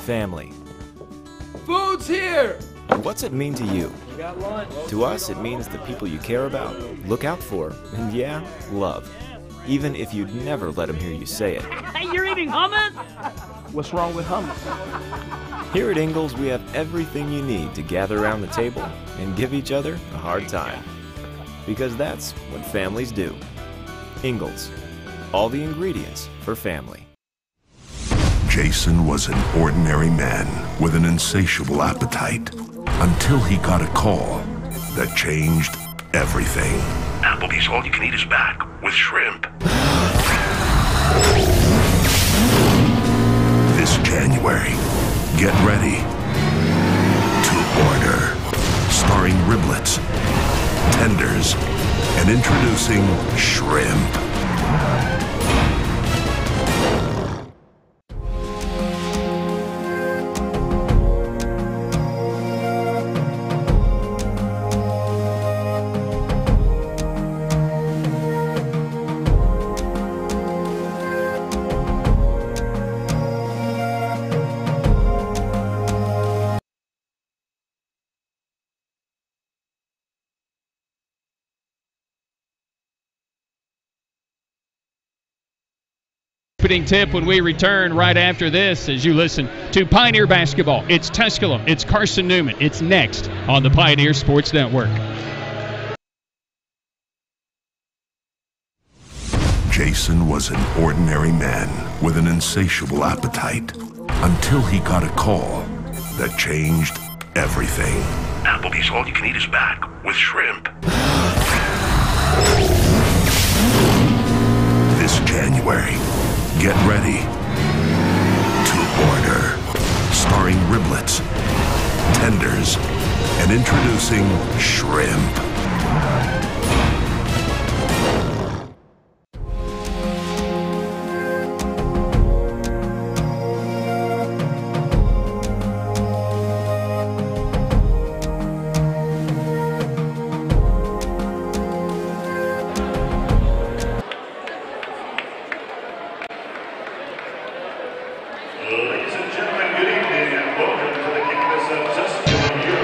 family. Food's here! What's it mean to you? We got lunch. To us, it means the people you care about, look out for, and yeah, love. Even if you'd never let them hear you say it. Hey, you're eating hummus? What's wrong with hummus? Here at Ingalls, we have everything you need to gather around the table and give each other a hard time. Because that's what families do. Ingalls. All the ingredients for family. Jason was an ordinary man with an insatiable appetite until he got a call that changed everything. Applebee's all-you-can-eat is back with shrimp. This January, get ready to order. Starring riblets, tenders, and introducing shrimp. Opening tip when we return right after this as you listen to Pioneer Basketball. It's Tusculum, it's Carson-Newman. It's next on the Pioneer Sports Network. Jason was an ordinary man with an insatiable appetite until he got a call that changed everything. Applebee's all-you-can-eat is back with shrimp. This January, get ready to order. Starring riblets, tenders, and introducing shrimp.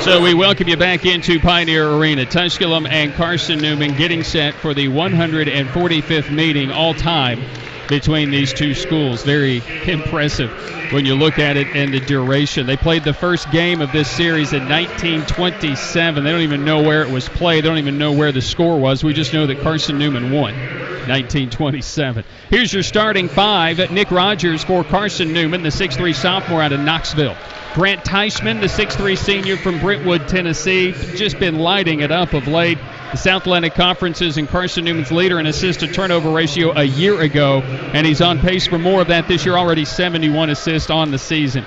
So we welcome you back into Pioneer Arena. Tusculum and Carson-Newman getting set for the 145th meeting all time between these two schools. Very impressive when you look at it and the duration. They played the first game of this series in 1927. They don't even know where it was played. They don't even know where the score was. We just know that Carson-Newman won 1927. Here's your starting five. Nick Rogers for Carson-Newman, the 6'3 sophomore out of Knoxville. Grant Teichman, the 6'3 senior from Brentwood, Tennessee, just been lighting it up of late. The South Atlantic Conference's and Carson-Newman's leader in assist-to-turnover ratio a year ago, and he's on pace for more of that this year, already 71 assists on the season.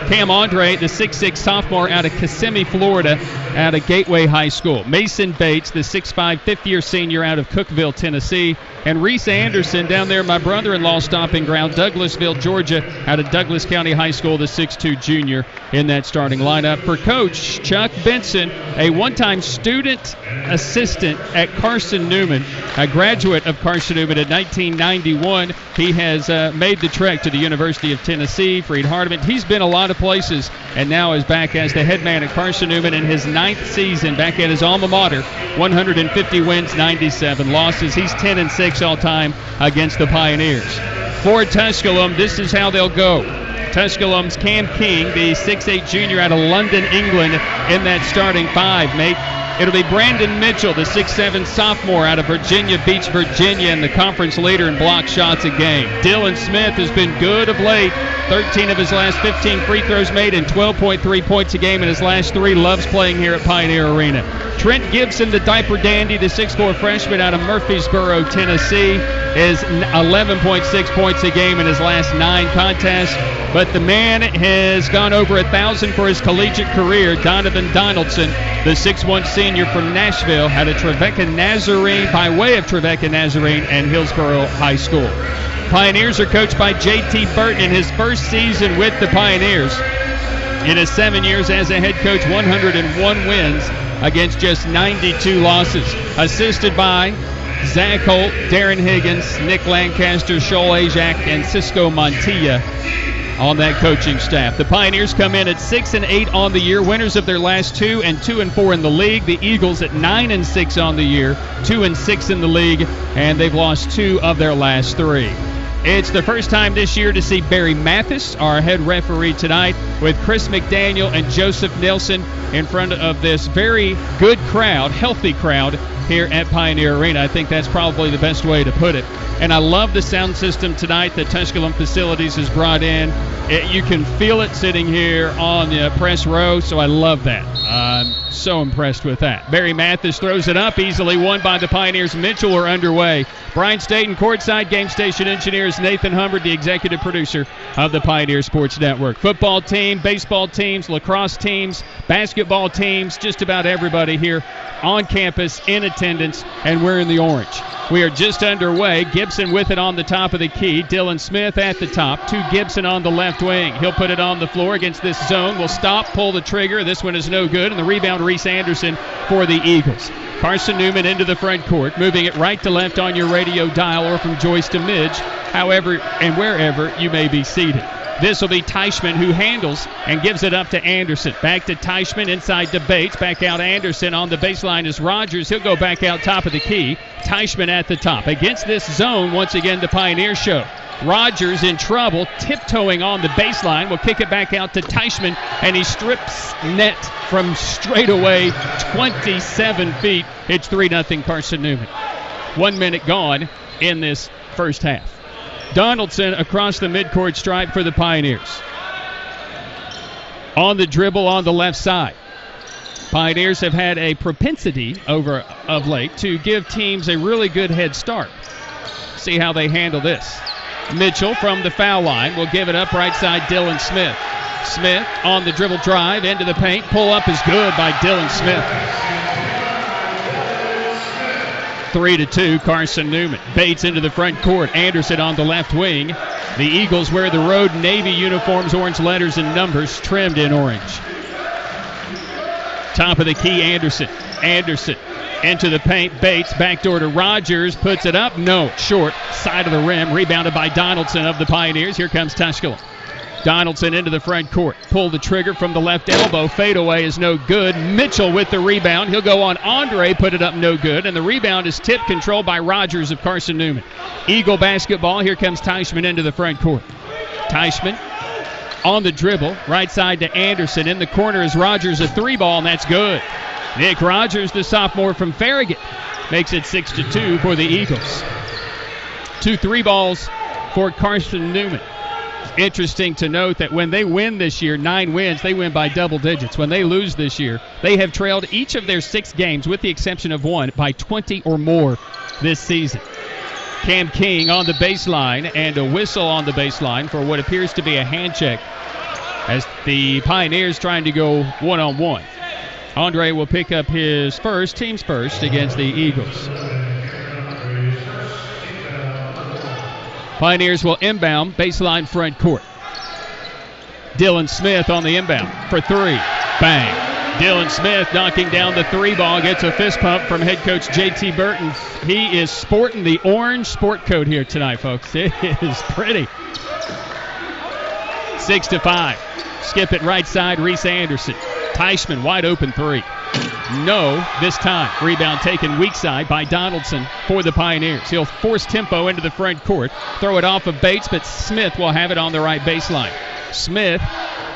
Cam Andre, the 6'6 sophomore out of Kissimmee, Florida, out of Gateway High School. Mason Bates, the 6'5 fifth-year senior out of Cookeville, Tennessee. And Reese Anderson down there, my brother-in-law's stomping ground, Douglasville, Georgia, out of Douglas County High School, the 6'2 junior in that starting lineup. For Coach Chuck Benson, a one-time student assistant at Carson-Newman, a graduate of Carson-Newman in 1991. He has made the trek to the University of Tennessee, Freed Hardeman. He's been a lot of places and now is back as the head man at Carson-Newman in his 9th season back at his alma mater. 150 wins, 97 losses. He's 10-6 all time against the Pioneers. For Tusculum, this is how they'll go. Tusculum's Cam King, the 6'8 junior out of London, England, in that starting five, mate. It'll be Brandon Mitchell, the 6'7 sophomore out of Virginia Beach, Virginia, and the conference leader in block shots a game. Dylan Smith has been good of late. 13 of his last 15 free throws made and 12.3 points a game in his last three. Loves playing here at Pioneer Arena. Trent Gibson, the diaper dandy, the 6'4 freshman out of Murfreesboro, Tennessee, is 11.6 points a game in his last 9 contests. But the man has gone over 1,000 for his collegiate career. Donovan Donaldson, the 6'1 senior from Nashville, out of Trevecca Nazarene, by way of Trevecca Nazarene and Hillsborough High School. Pioneers are coached by J.T. Burton in his first season with the Pioneers. In his 7 years as a head coach, 101 wins against just 92 losses. Assisted by Zach Holt, Darren Higgins, Nick Lancaster, Shoal Ajak, and Cisco Montilla on that coaching staff. The Pioneers come in at 6-8 on the year, winners of their last two, and 2-4 in the league. The Eagles at 9-6 on the year, 2-6 in the league, and they've lost 2 of their last 3. It's the first time this year to see Barry Mathis, our head referee tonight, with Chris McDaniel and Joseph Nelson in front of this very good crowd, healthy crowd here at Pioneer Arena. I think that's probably the best way to put it. And I love the sound system tonight that Tusculum Facilities has brought in. You can feel it sitting here on the press row, so I love that. I'm so impressed with that. Barry Mathis throws it up, easily won by the Pioneers. Mitchell are underway. Brian Staten, courtside game station engineers. Nathan Humbert, the executive producer of the Pioneer Sports Network. Football team, baseball teams, lacrosse teams, basketball teams, just about everybody here on campus in attendance, and we're in the orange. We are just underway. Gibson with it on the top of the key. Dylan Smith at the top. To Gibson on the left wing. He'll put it on the floor against this zone. Will stop, pull the trigger. This one is no good. And the rebound, Reese Anderson for the Eagles. Carson-Newman into the front court, moving it right to left on your radio dial or from Joyce to Midge, however and wherever you may be seated. This will be Teichman, who handles and gives it up to Anderson. Back to Teichman, inside to Bates. Back out Anderson. On the baseline is Rogers. He'll go back out top of the key. Teichman at the top. Against this zone, once again, the Pioneer show. Rogers in trouble, tiptoeing on the baseline. Will kick it back out to Teichman, and he strips net from straight away 27 feet. It's 3-0 Carson-Newman. 1 minute gone in this first half. Donaldson across the midcourt stripe for the Pioneers. On the dribble on the left side. Pioneers have had a propensity of late to give teams a really good head start. See how they handle this. Mitchell from the foul line will give it up right side, Dylan Smith. Smith on the dribble drive into the paint. Pull up is good by Dylan Smith. 3-2, Carson-Newman. Bates into the front court. Anderson on the left wing. The Eagles wear the road navy uniforms, orange letters and numbers trimmed in orange. Top of the key, Anderson. Anderson into the paint. Bates, backdoor to Rogers. Puts it up. No. Short. Side of the rim. Rebounded by Donaldson of the Pioneers. Here comes Tusculum. Donaldson into the front court. Pull the trigger from the left elbow. Fadeaway is no good. Mitchell with the rebound. He'll go on Andre. Put it up no good. And the rebound is tipped, controlled by Rogers of Carson-Newman. Eagle basketball. Here comes Teichman into the front court. Teichman on the dribble. Right side to Anderson. In the corner is Rogers, a 3-ball, and that's good. Nick Rogers, the sophomore from Farragut, makes it 6-2 for the Eagles. 2 3-balls for Carson-Newman. Interesting to note that when they win this year, 9 wins, they win by double digits. When they lose this year, they have trailed each of their 6 games, with the exception of one, by 20 or more this season. Cam King on the baseline, and a whistle on the baseline for what appears to be a hand check as the Pioneers trying to go one-on-one. Andre will pick up his first, team's first, against the Eagles. Pioneers will inbound, baseline front court. Dylan Smith on the inbound for 3. Bang. Dylan Smith knocking down the 3-ball, gets a fist pump from head coach J.T. Burton. He is sporting the orange sport coat here tonight, folks. It is pretty. 6-5. Skip it right side, Reese Anderson. Teichman, wide open 3. No, this time. Rebound taken weak side by Donaldson for the Pioneers. He'll force tempo into the front court. Throw it off of Bates, but Smith will have it on the right baseline. Smith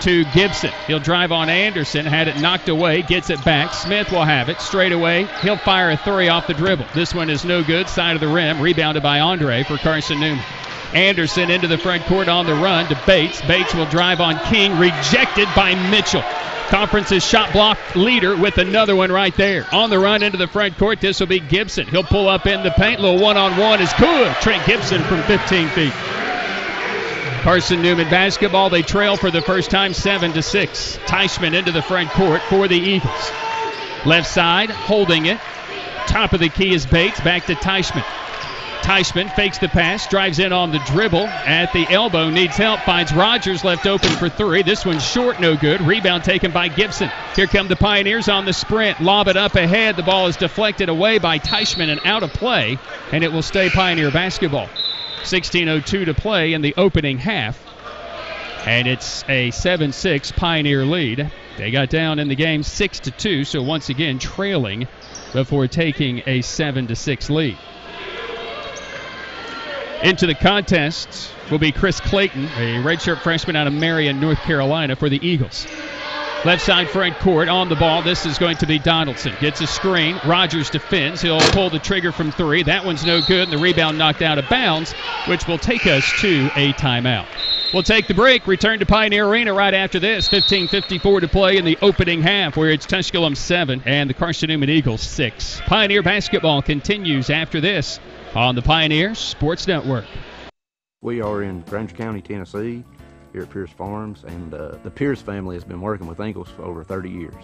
to Gibson. He'll drive on Anderson. Had it knocked away. Gets it back. Smith will have it straight away. He'll fire a 3 off the dribble. This one is no good. Side of the rim. Rebounded by Andre for Carson-Newman. Anderson into the front court on the run to Bates. Bates will drive on King. Rejected by Mitchell. Conference's shot block leader with another one right there. On the run into the front court, this will be Gibson. He'll pull up in the paint. Little one-on-one is good. Trent Gibson from 15 feet. Carson-Newman basketball. They trail for the first time 7-6. Teichman into the front court for the Eagles. Left side, holding it. Top of the key is Bates. Back to Teichman. Teichman fakes the pass, drives in on the dribble at the elbow, needs help, finds Rogers left open for three. This one's short, no good. Rebound taken by Gibson. Here come the Pioneers on the sprint. Lob it up ahead. The ball is deflected away by Teichman and out of play, and it will stay Pioneer basketball. 16:02 to play in the opening half, and it's a 7-6 Pioneer lead. They got down in the game 6-2, so once again trailing before taking a 7-6 lead. Into the contest will be Chris Clayton, a redshirt freshman out of Marion, North Carolina, for the Eagles. Left side front court on the ball. This is going to be Donaldson. Gets a screen. Rogers defends. He'll pull the trigger from three. That one's no good, and the rebound knocked out of bounds, which will take us to a timeout. We'll take the break. Return to Pioneer Arena right after this. 15:54 to play in the opening half, where it's Tusculum 7 and the Carson-Newman Eagles 6. Pioneer basketball continues after this on the Pioneer Sports Network. We are in Granger County, Tennessee, here at Pierce Farms, and the Pierce family has been working with Ingalls for over 30 years.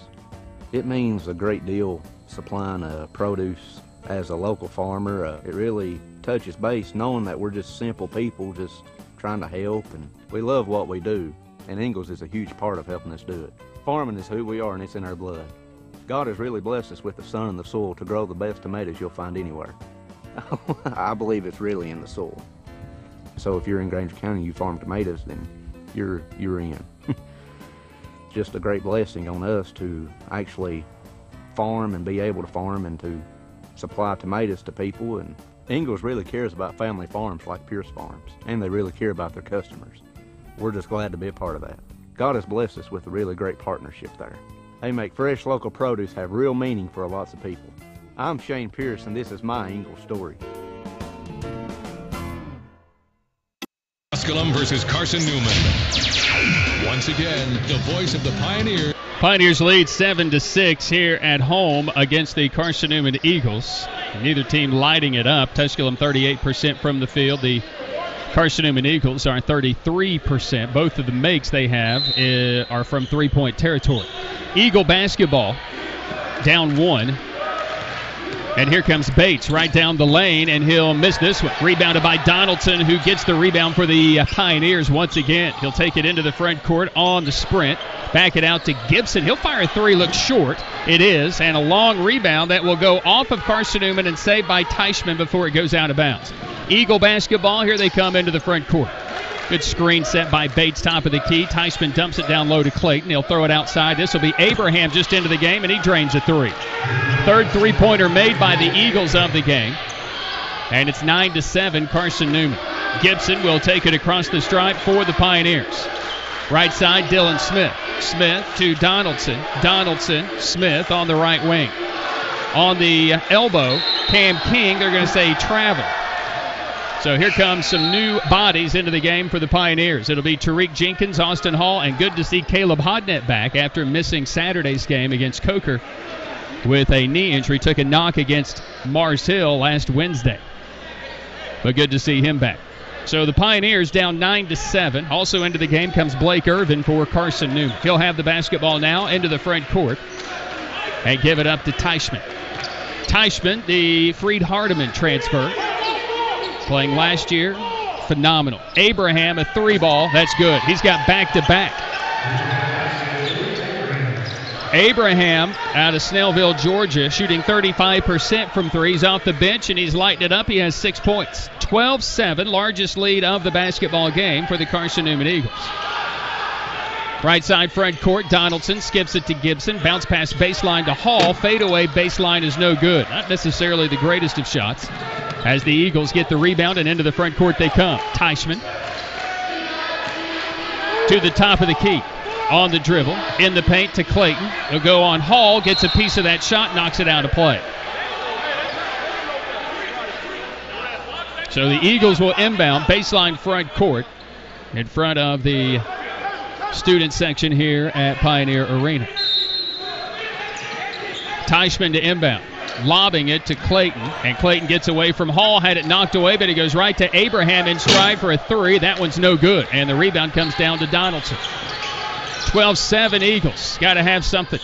It means a great deal supplying produce as a local farmer. It really touches base knowing that we're just simple people just trying to help, and we love what we do, and Ingalls is a huge part of helping us do it. Farming is who we are, and it's in our blood. God has really blessed us with the sun and the soil to grow the best tomatoes you'll find anywhere. I believe it's really in the soil. So if you're in Granger County and you farm tomatoes, then you're in. Just a great blessing on us to actually farm and be able to farm and to supply tomatoes to people. And Ingalls really cares about family farms like Pierce Farms, and they really care about their customers. We're just glad to be a part of that. God has blessed us with a really great partnership there. They make fresh local produce have real meaning for lots of people. I'm Shane Pierce, and this is my Ingalls story. Tusculum versus Carson-Newman. Once again, the voice of the Pioneer. Pioneers lead 7-6 here at home against the Carson-Newman Eagles. Neither team lighting it up. Tusculum 38% from the field. The Carson-Newman Eagles are 33%. Both of the makes they have are from three-point territory. Eagle basketball down one. And here comes Bates right down the lane, and he'll miss this one. Rebounded by Donaldson, who gets the rebound for the Pioneers once again. He'll take it into the front court on the sprint. Back it out to Gibson. He'll fire a three, looks short. It is, and a long rebound that will go off of Carson-Newman and saved by Teichman before it goes out of bounds. Eagle basketball, here they come into the front court. Good screen set by Bates, top of the key. Teichman dumps it down low to Clayton. He'll throw it outside. This will be Abraham just into the game, and he drains a three. Third three-pointer made by the Eagles of the game. And it's 9-7 Carson-Newman. Gibson will take it across the stripe for the Pioneers. Right side, Dylan Smith. Smith to Donaldson. Donaldson, Smith on the right wing. On the elbow, Cam King, they're going to say travel. So here comes some new bodies into the game for the Pioneers. It'll be Tariq Jenkins, Austin Hall, and good to see Caleb Hodnett back after missing Saturday's game against Coker with a knee injury. Took a knock against Mars Hill last Wednesday. But good to see him back. So the Pioneers down 9-7. Also into the game comes Blake Irvin for Carson-Newman. He'll have the basketball now into the front court and give it up to Teichman. Teichman, the Freed Hardeman transfer. Playing last year, phenomenal. Abraham, a three ball, that's good. He's got back-to-back. Abraham out of Snellville, Georgia, shooting 35% from threes off the bench, and he's lighting it up. He has 6 points. 12-7, largest lead of the basketball game for the Carson-Newman Eagles. Right side front court, Donaldson skips it to Gibson. Bounce pass baseline to Hall. Fadeaway baseline is no good. Not necessarily the greatest of shots. As the Eagles get the rebound and into the front court they come. Teichman to the top of the key. On the dribble, in the paint to Clayton. He'll go on Hall, gets a piece of that shot, knocks it out of play. So the Eagles will inbound baseline front court in front of the student section here at Pioneer Arena. Teichman to inbound, lobbing it to Clayton, and Clayton gets away from Hall, had it knocked away, but he goes right to Abraham in stride for a three. That one's no good, and the rebound comes down to Donaldson. 12-7 Eagles. Got to have something.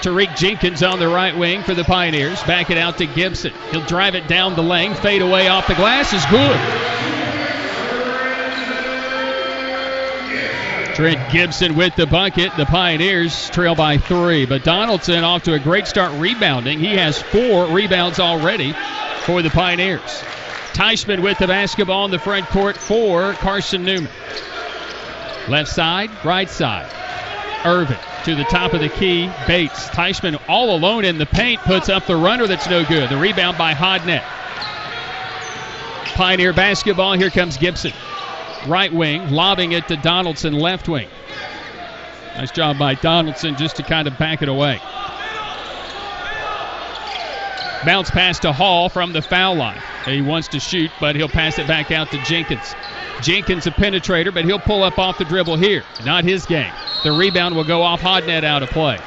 Tariq Jenkins on the right wing for the Pioneers. Back it out to Gibson. He'll drive it down the lane. Fade away off the glass is good. Trent Gibson with the bucket. The Pioneers trail by 3. But Donaldson off to a great start rebounding. He has 4 rebounds already for the Pioneers. Teichman with the basketball in the front court for Carson-Newman. Left side, right side. Irvin to the top of the key. Bates. Teichman all alone in the paint. Puts up the runner that's no good. The rebound by Hodnett. Pioneer basketball. Here comes Gibson. Right wing, lobbing it to Donaldson, left wing. Nice job by Donaldson just to kind of back it away. Bounce pass to Hall from the foul line. He wants to shoot, but he'll pass it back out to Jenkins. Jenkins a penetrator, but he'll pull up off the dribble here. Not his game. The rebound will go off Hodnett out of play.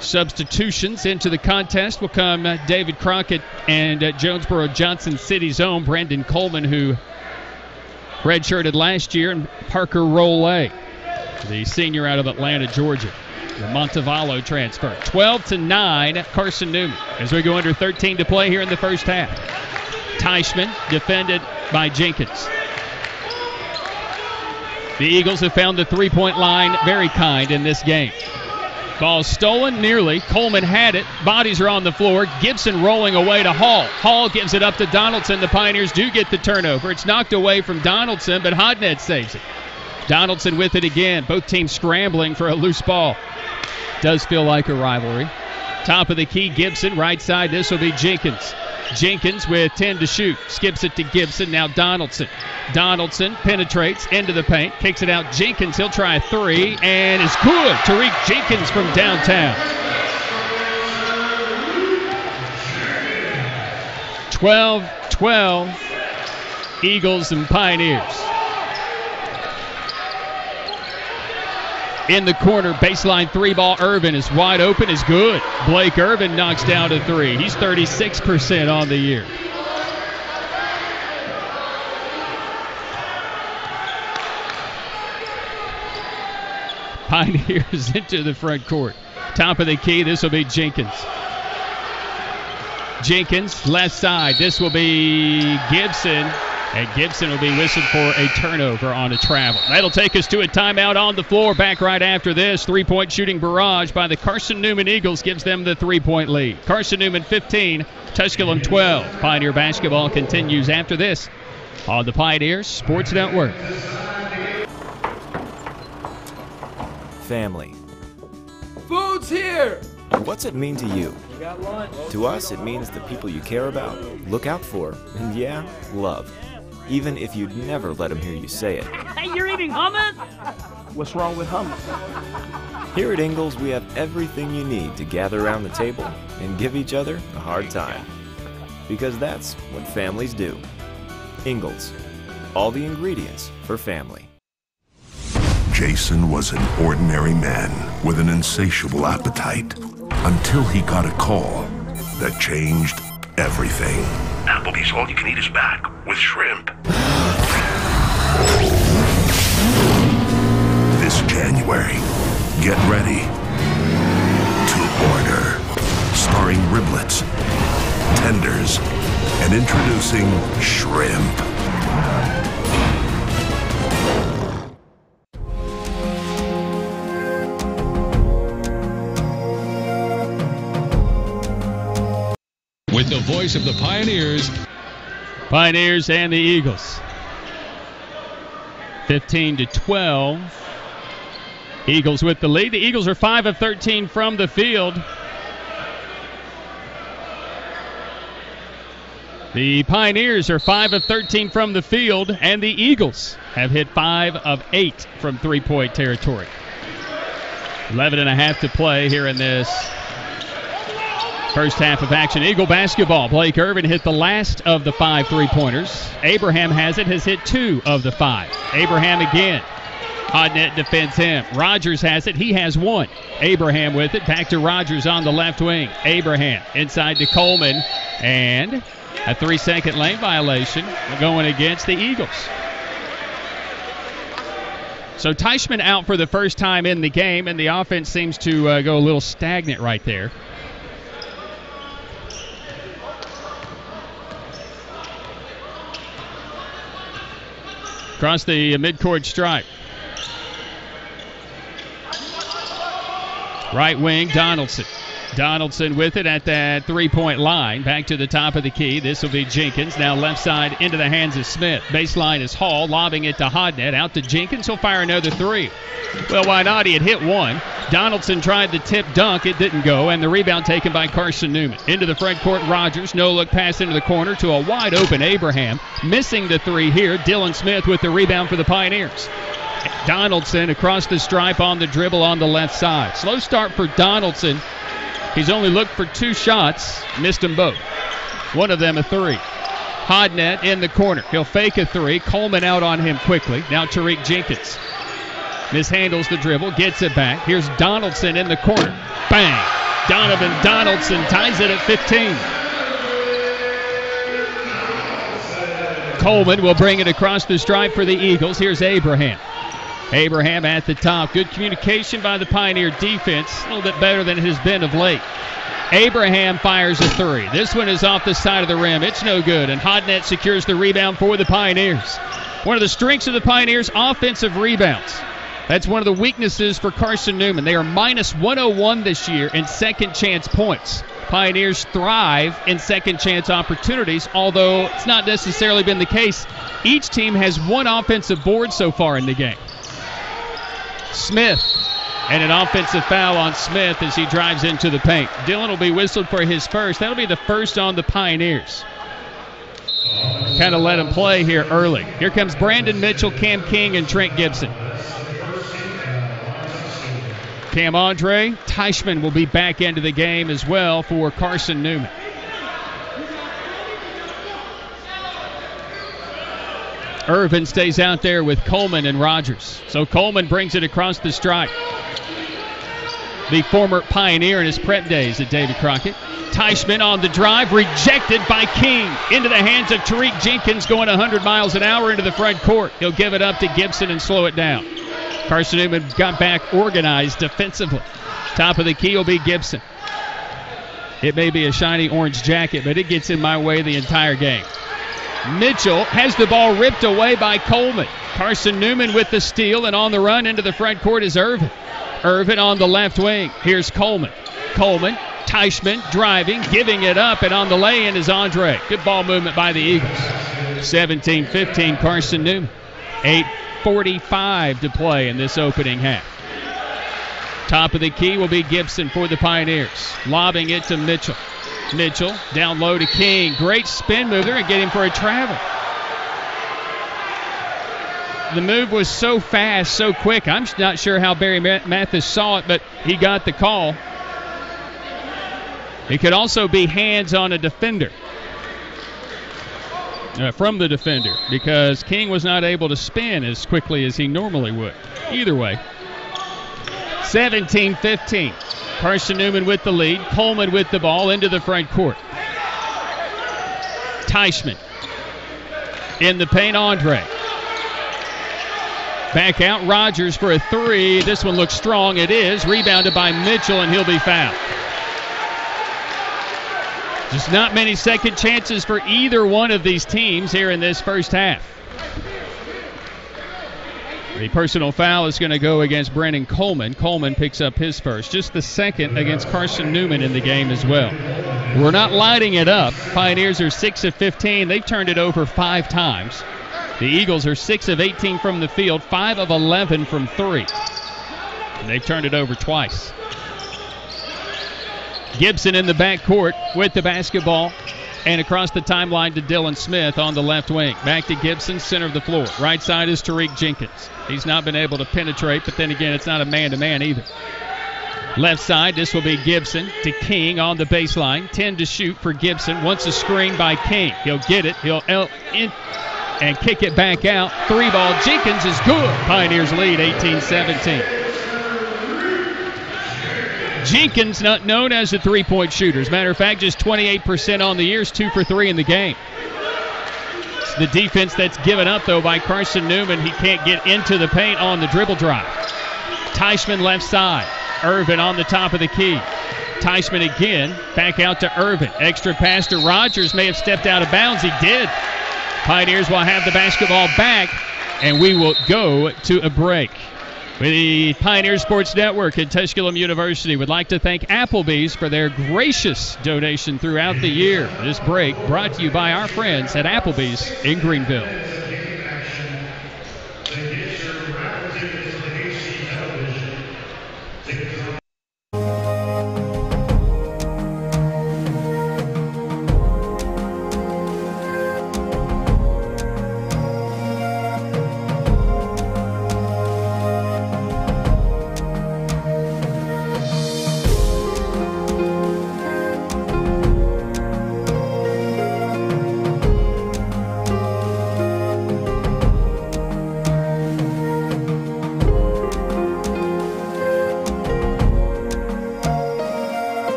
Substitutions into the contest will come David Crockett and Jonesboro Johnson City's own Brandon Coleman, who redshirted last year, and Parker Rollet, the senior out of Atlanta, Georgia, the Montevallo transfer. 12-9, Carson-Newman as we go under 13 to play here in the first half. Teichman defended by Jenkins. The Eagles have found the three-point line very kind in this game. Ball stolen nearly. Coleman had it. Bodies are on the floor. Gibson rolling away to Hall. Hall gives it up to Donaldson. The Pioneers do get the turnover. It's knocked away from Donaldson, but Hodnett saves it. Donaldson with it again. Both teams scrambling for a loose ball. Does feel like a rivalry. Top of the key, Gibson. Right side, this will be Jenkins. Jenkins with 10 to shoot. Skips it to Gibson. Now Donaldson. Donaldson penetrates into the paint. Kicks it out. Jenkins, he'll try a 3, and is good. Tariq Jenkins from downtown. 12-12, Eagles and Pioneers. In the corner, baseline 3 ball. Irvin is wide open, is good. Blake Irvin knocks down a 3. He's 36% on the year. Pioneers into the front court. Top of the key, this will be Jenkins. Jenkins, left side. This will be Gibson. And Gibson will be whistled for a turnover on a travel. That'll take us to a timeout on the floor. Back right after this. 3-point shooting barrage by the Carson-Newman Eagles gives them the 3-point lead. Carson-Newman 15, Tusculum 12. Pioneer basketball continues after this on the Pioneers Sports Network. Family. Food's here! What's it mean to you? We got lunch. To us, it means the people you care about, look out for, and yeah, love. Even if you'd never let them hear you say it. Hey, you're eating hummus? What's wrong with hummus? Here at Ingalls, we have everything you need to gather around the table and give each other a hard time. Because that's what families do. Ingalls. All the ingredients for family. Jason was an ordinary man with an insatiable appetite until he got a call that changed everything. Applebee's all-you-can-eat is back with shrimp. This January, get ready to order. Starring riblets, tenders, and introducing shrimp. With the voice of the Pioneers. Pioneers and the Eagles. 15-12. Eagles with the lead. The Eagles are 5 of 13 from the field. The Pioneers are 5 of 13 from the field, and the Eagles have hit 5 of 8 from three-point territory. 11.5 to play here in this first half of action. Eagle basketball. Blake Irvin hit the last of the 5 3-pointers. Abraham has hit 2 of the 5. Abraham again. Hodnett defends him. Rogers has it. He has 1. Abraham with it. Back to Rogers on the left wing. Abraham inside to Coleman. And a 3-second lane violation going against the Eagles. So Teichman out for the first time in the game, and the offense seems to go a little stagnant right there. Across the midcourt stripe. Right wing, Donaldson. Donaldson with it at that three-point line. Back to the top of the key. This will be Jenkins. Now left side into the hands of Smith. Baseline is Hall, lobbing it to Hodnett. Out to Jenkins. He'll fire another three. Well, why not? He had hit one. Donaldson tried the tip dunk. It didn't go. And the rebound taken by Carson-Newman. Into the front court, Rogers. No-look pass into the corner to a wide-open Abraham. Missing the three here. Dylan Smith with the rebound for the Pioneers. Donaldson across the stripe on the dribble on the left side. Slow start for Donaldson. He's only looked for 2 shots, missed them both. One of them a three. Hodnett in the corner. He'll fake a three. Coleman out on him quickly. Now Tariq Jenkins mishandles the dribble, gets it back. Here's Donaldson in the corner. Bang! Donovan Donaldson ties it at 15. Coleman will bring it across the stripe for the Eagles. Here's Abraham. Abraham at the top. Good communication by the Pioneer defense. A little bit better than it has been of late. Abraham fires a three. This one is off the side of the rim. It's no good. And Hodnett secures the rebound for the Pioneers. One of the strengths of the Pioneers, offensive rebounds. That's one of the weaknesses for Carson-Newman. They are minus 101 this year in second chance points. Pioneers thrive in second chance opportunities, although it's not necessarily been the case. Each team has one offensive board so far in the game. Smith, and an offensive foul on Smith as he drives into the paint. Dillon will be whistled for his first. That'll be the first on the Pioneers. Kind of let him play here early. Here comes Brandon Mitchell, Cam King, and Trent Gibson. Cam Andre, Teichman will be back into the game as well for Carson-Newman. Irvin stays out there with Coleman and Rogers. So Coleman brings it across the stripe. The former Pioneer in his prep days at David Crockett. Teichman on the drive, rejected by King. Into the hands of Tariq Jenkins, going 100 miles an hour into the front court. He'll give it up to Gibson and slow it down. Carson-Newman got back organized defensively. Top of the key will be Gibson. It may be a shiny orange jacket, but it gets in my way the entire game. Mitchell has the ball ripped away by Coleman. Carson-Newman with the steal, and on the run into the front court is Irvin. Irvin on the left wing. Here's Coleman. Coleman, Teichman driving, giving it up, and on the lay-in is Andre. Good ball movement by the Eagles. 17-15 Carson-Newman. 8:45 to play in this opening half. Top of the key will be Gibson for the Pioneers. Lobbing it to Mitchell. Mitchell down low to King. Great spin move there and get him for a travel. The move was so fast, so quick. I'm not sure how Barry Mathis saw it, but he got the call. It could also be hands on a defender. From the defender, because King was not able to spin as quickly as he normally would. Either way. 17-15. Carson-Newman with the lead. Coleman with the ball into the front court. Teichman. In the paint, Andre. Back out, Rogers for a three. This one looks strong. It is. Rebounded by Mitchell, and he'll be fouled. Just not many second chances for either one of these teams here in this first half. The personal foul is going to go against Brandon Coleman. Coleman picks up his first. Just the second against Carson-Newman in the game as well. We're not lighting it up. Pioneers are 6 of 15. They've turned it over 5 times. The Eagles are 6 of 18 from the field, 5 of 11 from 3. And they've turned it over twice. Gibson in the backcourt with the basketball and across the timeline to Dylan Smith on the left wing. Back to Gibson, center of the floor. Right side is Tariq Jenkins. He's not been able to penetrate, but then again, it's not a man-to-man either. Left side, this will be Gibson to King on the baseline. 10 to shoot for Gibson. Wants a screen by King. He'll get it. He'll in and kick it back out. 3-ball. Jenkins is good. Pioneers lead 18-17. Jenkins not known as a three-point shooter. As a matter of fact, just 28% on the year, 2 for 3 in the game. Eagles. The defense that's given up, though, by Carson-Newman. He can't get into the paint on the dribble drive. Teichman left side. Irvin on the top of the key. Teichman again, back out to Irvin. Extra pass to Rogers, may have stepped out of bounds. He did. Pioneers will have the basketball back, and we will go to a break. The Pioneer Sports Network at Tusculum University would like to thank Applebee's for their gracious donation throughout the year. This break brought to you by our friends at Applebee's in Greenville.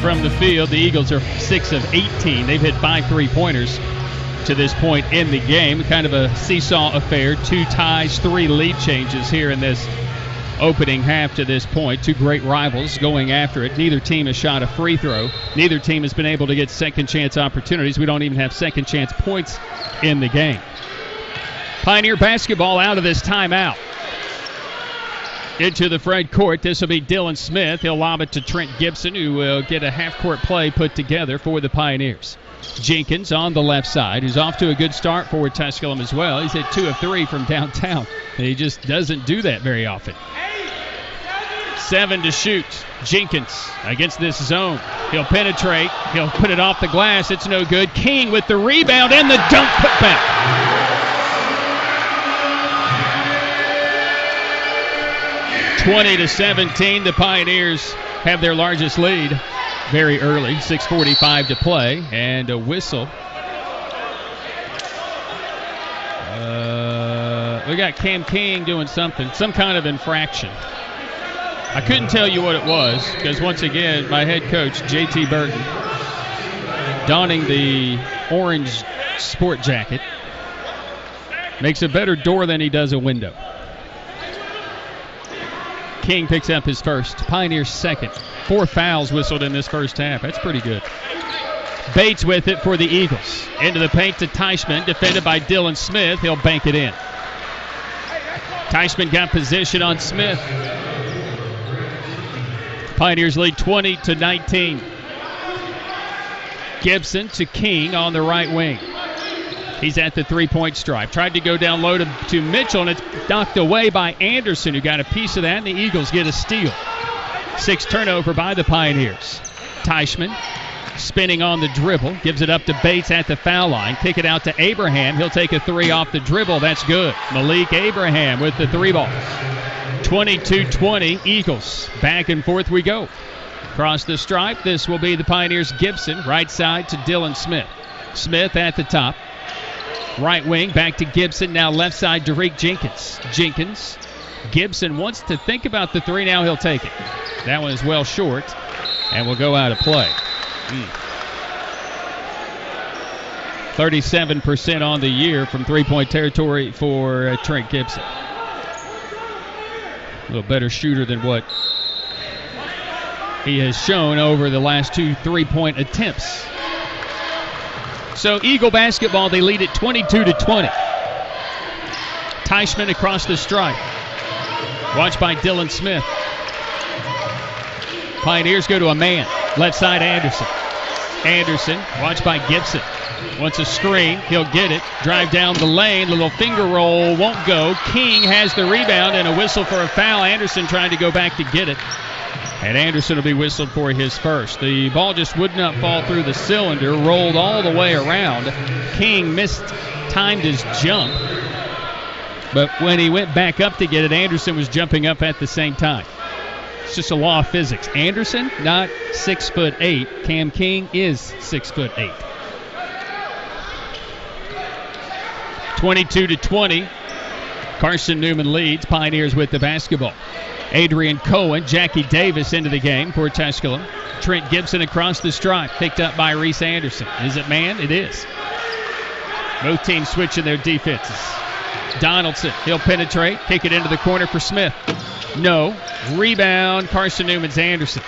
From the field, the Eagles are 6 of 18. They've hit 5 3-pointers to this point in the game. Kind of a seesaw affair. 2 ties, 3 lead changes here in this opening half to this point. 2 great rivals going after it. Neither team has shot a free throw. Neither team has been able to get second chance opportunities. We don't even have second chance points in the game. Pioneer basketball out of this timeout. Into the front court, this will be Dylan Smith. He'll lob it to Trent Gibson, who will get a half-court play put together for the Pioneers. Jenkins on the left side, who's off to a good start for Tusculum as well. He's hit 2 of 3 from downtown, and he just doesn't do that very often. 7 to shoot. Jenkins against this zone. He'll penetrate. He'll put it off the glass. It's no good. King with the rebound and the dunk putback. 20-17, the Pioneers have their largest lead very early. 6:45 to play, and a whistle. We got Cam King doing something, some kind of infraction. I couldn't tell you what it was because, once again, my head coach, J.T. Burton, donning the orange sport jacket, makes a better door than he does a window. King picks up his first. Pioneers second. 4 fouls whistled in this first half. That's pretty good. Bates with it for the Eagles. Into the paint to Teichman, defended by Dylan Smith. He'll bank it in. Teichman got position on Smith. Pioneers lead 20-19. Gibson to King on the right wing. He's at the three-point stripe. Tried to go down low to Mitchell, and it's knocked away by Anderson, who got a piece of that, and the Eagles get a steal. 6 turnover by the Pioneers. Teichman spinning on the dribble, gives it up to Bates at the foul line. Kick it out to Abraham. He'll take a 3 off the dribble. That's good. Malik Abraham with the 3 ball. 22-20, Eagles. Back and forth we go. Across the stripe, this will be the Pioneers' Gibson. Right side to Dylan Smith. Smith at the top. Right wing, back to Gibson. Now left side, Derek Jenkins. Jenkins. Gibson wants to think about the 3. Now he'll take it. That one is well short and will go out of play. 37% on the year from three-point territory for Trent Gibson. A little better shooter than what he has shown over the last 2 3-point attempts. So Eagle basketball, they lead it 22-20. Teichman across the stripe. Watched by Dylan Smith. Pioneers go to a man. Left side, Anderson. Anderson, watched by Gibson. Wants a screen. He'll get it. Drive down the lane. Little finger roll. Won't go. King has the rebound and a whistle for a foul. Anderson trying to go back to get it. And Anderson will be whistled for his first. The ball just would not fall through the cylinder. Rolled all the way around. King timed his jump. But when he went back up to get it, Anderson was jumping up at the same time. It's just a law of physics. Anderson, not 6'8". Cam King is 6'8". 22-20. Carson-Newman leads. Pioneers with the basketball. Adrian Cohen, Jackie Davis into the game for Tusculum. Trent Gibson across the stripe, picked up by Reese Anderson. Is it man? It is. Both teams switching their defenses. Donaldson, he'll penetrate, kick it into the corner for Smith. No. Rebound, Carson-Newman's Anderson.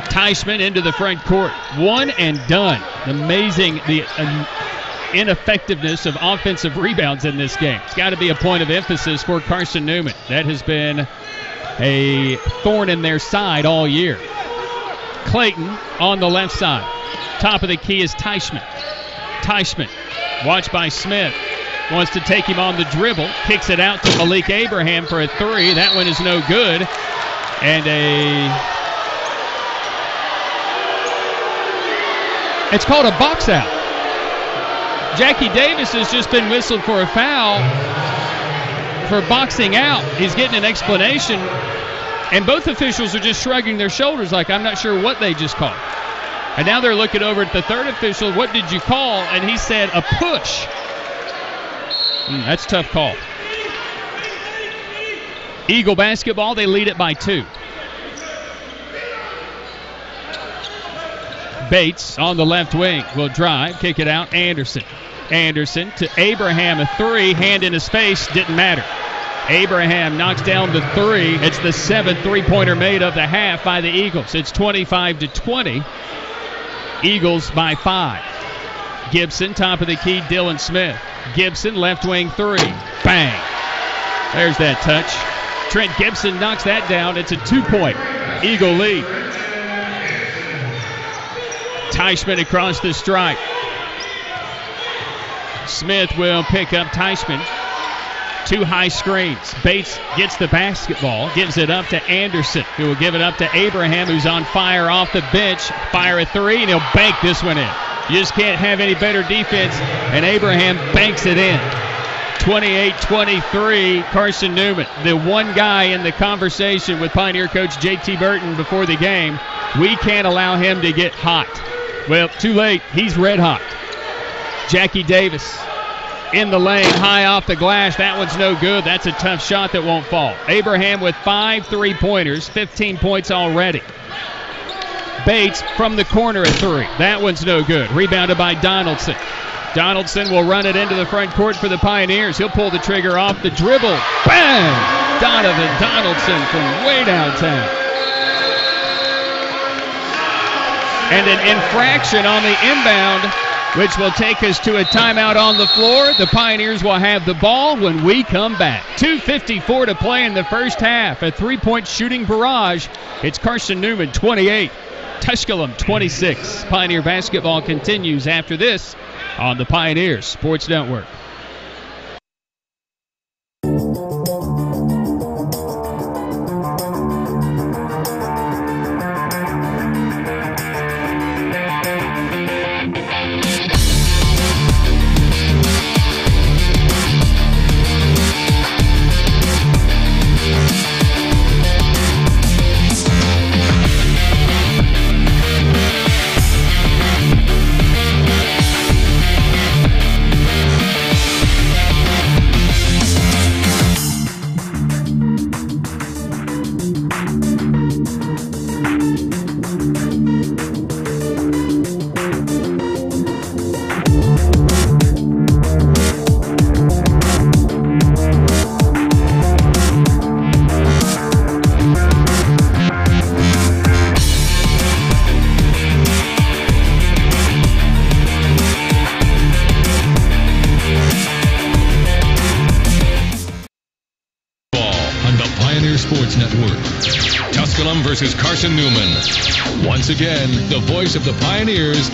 Teichman into the front court. One and done. Amazing the ineffectiveness of offensive rebounds in this game. It's got to be a point of emphasis for Carson-Newman. That has been a thorn in their side all year. Clayton on the left side. Top of the key is Teichman. Teichman, watched by Smith. Wants to take him on the dribble. Kicks it out to Malik Abraham for a three. That one is no good. And it's called a box out. Jackie Davis has just been whistled for a foul for boxing out. He's getting an explanation, and both officials are just shrugging their shoulders like, I'm not sure what they just called. And now they're looking over at the third official. What did you call? And he said a push. That's a tough call. Eagle basketball, they lead it by 2. Bates on the left wing will drive, kick it out. Anderson to Abraham, a three, hand in his face, didn't matter. Abraham knocks down the three. It's the 7th three-pointer made of the half by the Eagles. It's 25-20. Eagles by 5. Gibson, top of the key, Dylan Smith. Gibson, left wing three. Bang. There's that touch. Trent Gibson knocks that down. It's a 2-point Eagle lead. Teichman across the stripe. Smith will pick up Teichman. 2 high screens. Bates gets the basketball, gives it up to Anderson, who will give it up to Abraham, who's on fire off the bench. Fire a three, and he'll bank this one in. You just can't have any better defense, and Abraham banks it in. 28-23, Carson-Newman. The one guy in the conversation with Pioneer coach J.T. Burton before the game, we can't allow him to get hot. Well, too late. He's red hot. Jackie Davis in the lane, high off the glass. That one's no good. That's a tough shot that won't fall. Abraham with 5 3-pointers, 15 points already. Bates from the corner at 3. That one's no good. Rebounded by Donaldson. Donaldson will run it into the front court for the Pioneers. He'll pull the trigger off the dribble. Bang! Donovan Donaldson from way downtown. And an infraction on the inbound, which will take us to a timeout on the floor. The Pioneers will have the ball when we come back. 2:54 to play in the first half. A 3-point shooting barrage. It's Carson-Newman 28, Tusculum 26. Pioneer basketball continues after this on the Pioneers Sports Network. Sports Network. Tusculum versus Carson-Newman. Once again, the voice of the Pioneers.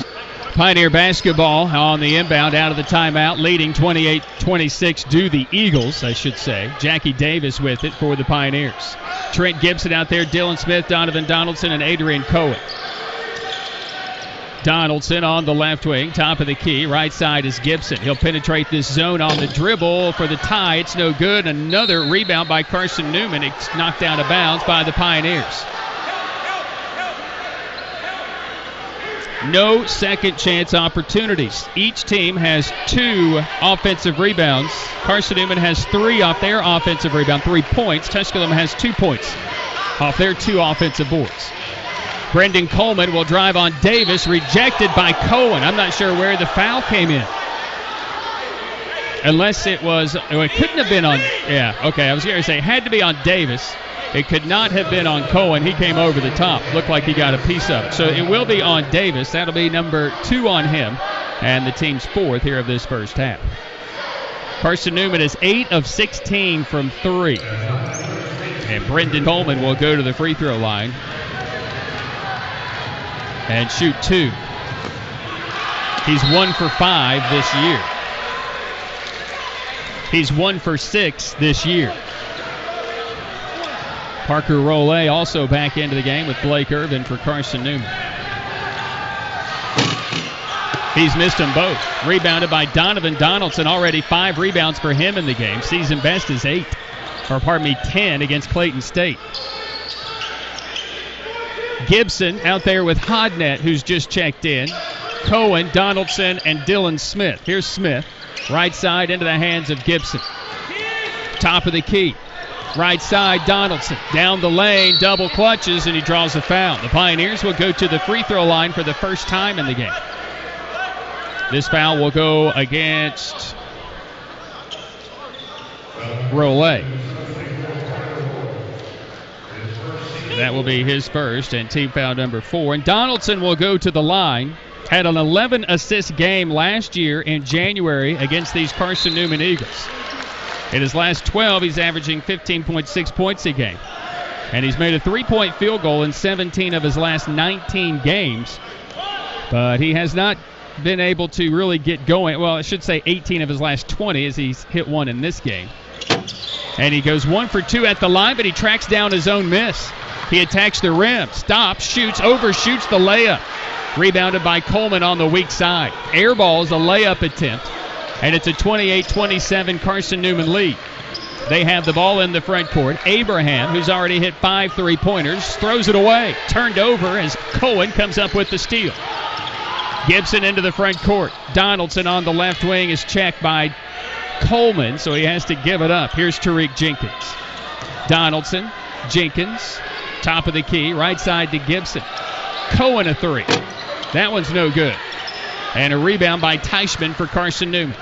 Pioneer basketball on the inbound out of the timeout, leading 28-26 to the Eagles, I should say. Jackie Davis with it for the Pioneers. Trent Gibson out there, Dylan Smith, Donovan Donaldson, and Adrian Cohen. Donaldson on the left wing, top of the key. Right side is Gibson. He'll penetrate this zone on the dribble for the tie. It's no good. Another rebound by Carson-Newman. It's knocked out of bounds by the Pioneers. No second chance opportunities. Each team has 2 offensive rebounds. Carson-Newman has 3 off their offensive rebound, 3 points. Tusculum has 2 points off their 2 offensive boards. Brendan Coleman will drive on Davis, rejected by Cohen. I'm not sure where the foul came in. Unless it was, it couldn't have been on, I was going to say it had to be on Davis. It could not have been on Cohen. He came over the top. Looked like he got a piece of it. So it will be on Davis. That'll be number 2 on him, and the team's 4th here of this first half. Carson-Newman is 8 of 16 from 3. And Brendan Coleman will go to the free throw line and shoot 2. He's 1 for 5 this year. He's 1 for 6 this year. Parker Rollet also back into the game with Blake Irvin for Carson-Newman. He's missed them both. Rebounded by Donovan Donaldson. Already 5 rebounds for him in the game. Season best is 10 against Clayton State. Gibson out there with Hodnett, who's just checked in. Cohen, Donaldson, and Dylan Smith. Here's Smith. Right side into the hands of Gibson. Top of the key. Right side, Donaldson. Down the lane, double clutches, and he draws a foul. The Pioneers will go to the free throw line for the first time in the game. This foul will go against Rollet. That will be his first and team foul number 4. And Donaldson will go to the line. Had an 11-assist game last year in January against these Carson-Newman Eagles. In his last 12, he's averaging 15.6 points a game. And he's made a 3-point field goal in 17 of his last 19 games. But he has not been able to really get going. Well, I should say 18 of his last 20 as he's hit 1 in this game. And he goes 1 for 2 at the line, but he tracks down his own miss. He attacks the rim, stops, shoots, overshoots the layup. Rebounded by Coleman on the weak side. Air ball is a layup attempt, and it's a 28-27 Carson-Newman lead. They have the ball in the front court. Abraham, who's already hit 5 3-pointers, throws it away. Turned over as Cohen comes up with the steal. Gibson into the front court. Donaldson on the left wing is checked by Coleman, so he has to give it up. Here's Tariq Jenkins. Donaldson, Jenkins, top of the key, right side to Gibson. Cohen a 3. That one's no good. And a rebound by Teichman for Carson-Newman.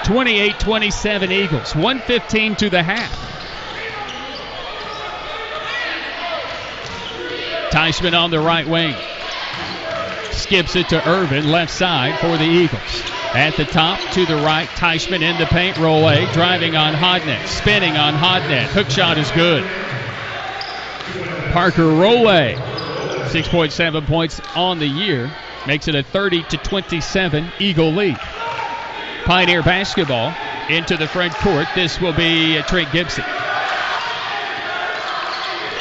28-27 Eagles. 1:15 to the half. Teichman on the right wing. Skips it to Irvin, left side for the Eagles. At the top, to the right, Teichman in the paint. Rollet driving on Hodnett, spinning on Hodnett. Hook shot is good. Parker Rollet, 6.7 points on the year, makes it a 30-27 Eagle lead. Pioneer basketball into the front court. This will be Trent Gibson.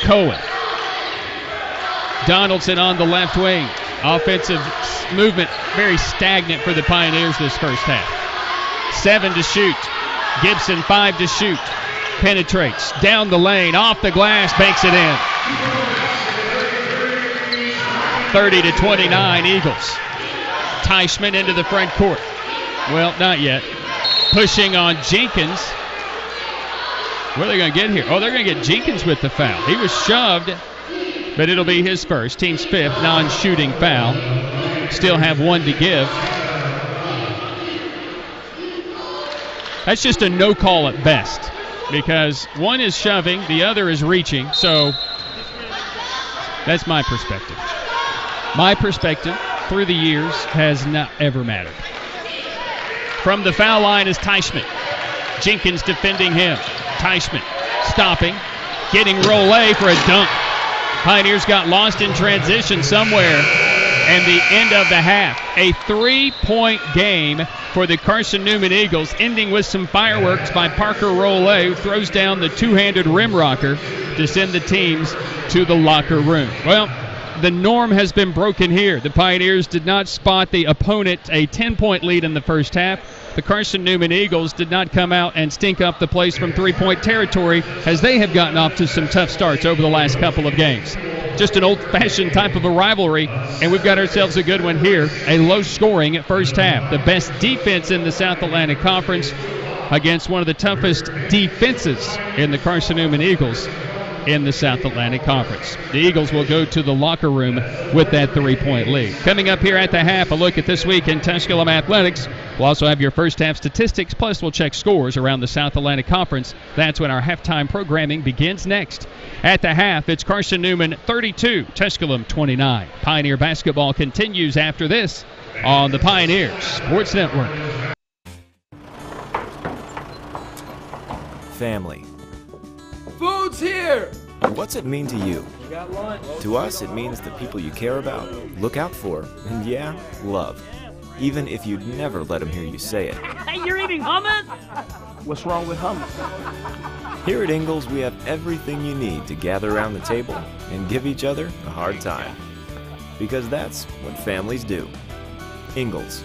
Cohen. Donaldson on the left wing. Offensive movement very stagnant for the Pioneers this first half. 7 to shoot. Gibson 5 to shoot. Penetrates down the lane, off the glass, banks it in. 30-29 Eagles. Teichman into the front court. Well, not yet. Pushing on Jenkins. What are they going to get here? Oh, they're going to get Jenkins with the foul. He was shoved, but it'll be his first. Team's 5th non-shooting foul. Still have 1 to give. That's just a no call at best because one is shoving, the other is reaching. So that's my perspective. My perspective through the years has not ever mattered. From the foul line is Teichman. Jenkins defending him. Teichman stopping, getting Rollet for a dunk. Pioneers got lost in transition somewhere, and the end of the half. A 3-point game for the Carson-Newman Eagles, ending with some fireworks by Parker Rollet, who throws down the two-handed rim rocker to send the teams to the locker room. Well, the norm has been broken here. The Pioneers did not spot the opponent a 10-point lead in the first half. The Carson-Newman Eagles did not come out and stink up the place from three-point territory, as they have gotten off to some tough starts over the last couple of games. Just an old-fashioned type of a rivalry, and we've got ourselves a good one here. A low-scoring at first half. The best defense in the South Atlantic Conference against one of the toughest defenses in the Carson-Newman Eagles in the South Atlantic Conference. The Eagles will go to the locker room with that 3-point lead. Coming up here at the half, a look at this week in Tusculum athletics. We'll also have your first half statistics, plus we'll check scores around the South Atlantic Conference. That's when our halftime programming begins next. At the half, it's Carson-Newman 32, Tusculum 29. Pioneer basketball continues after this on the Pioneers Sports Network. Family. Food's here! What's it mean to you? We got lunch. To us, it means the people you care about, look out for, and yeah, love. Even if you'd never let them hear you say it. Hey, you're eating hummus? What's wrong with hummus? Here at Ingalls, we have everything you need to gather around the table and give each other a hard time. Because that's what families do. Ingalls.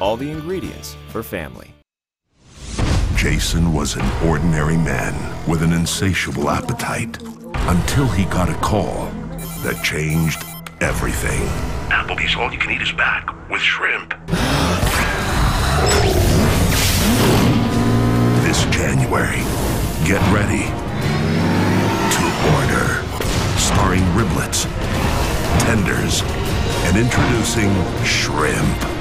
All the ingredients for family. Jason was an ordinary man with an insatiable appetite until he got a call that changed everything. Applebee's All You Can Eat is back with shrimp. This January, get ready to order. Starring riblets, tenders, and introducing shrimp.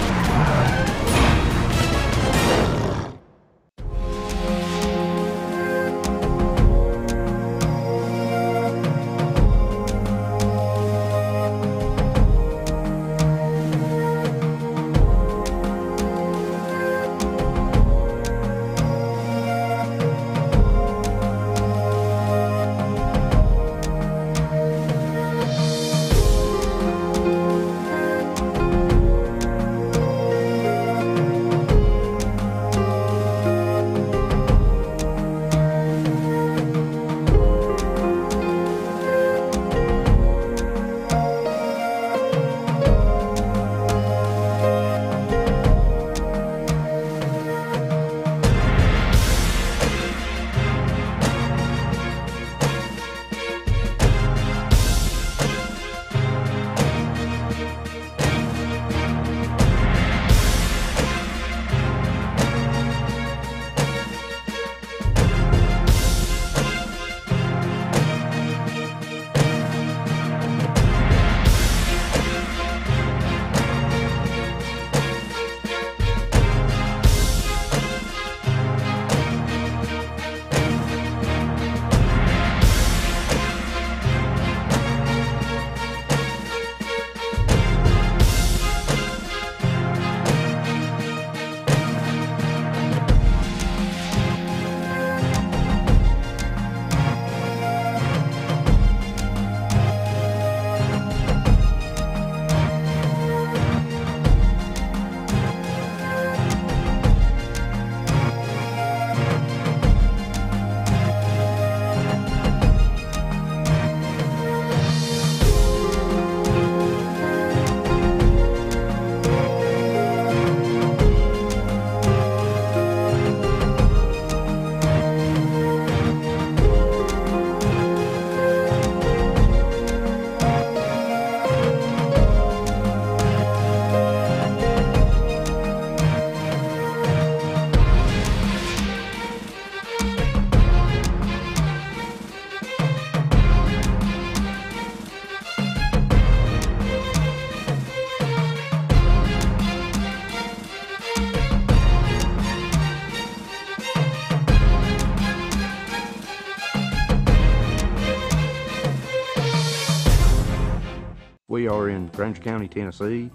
We are in Granger County, Tennessee,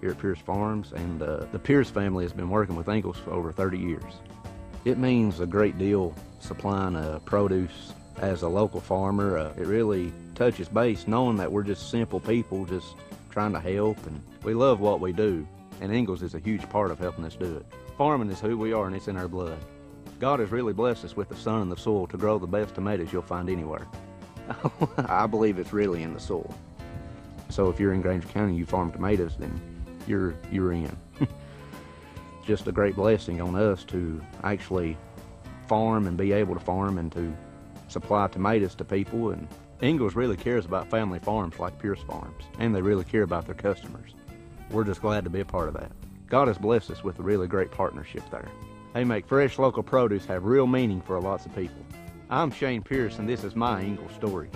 here at Pierce Farms, and the Pierce family has been working with Ingalls for over 30 years. It means a great deal supplying produce as a local farmer. It really touches base knowing that we're just simple people just trying to help, and we love what we do, and Ingalls is a huge part of helping us do it. Farming is who we are, and it's in our blood. God has really blessed us with the sun and the soil to grow the best tomatoes you'll find anywhere. I believe it's really in the soil. So if you're in Granger County and you farm tomatoes, then you're in. Just a great blessing on us to actually farm and be able to farm and to supply tomatoes to people. And Ingalls really cares about family farms like Pierce Farms, and they really care about their customers. We're just glad to be a part of that. God has blessed us with a really great partnership there. They make fresh local produce have real meaning for lots of people. I'm Shane Pierce, and this is my Ingalls story.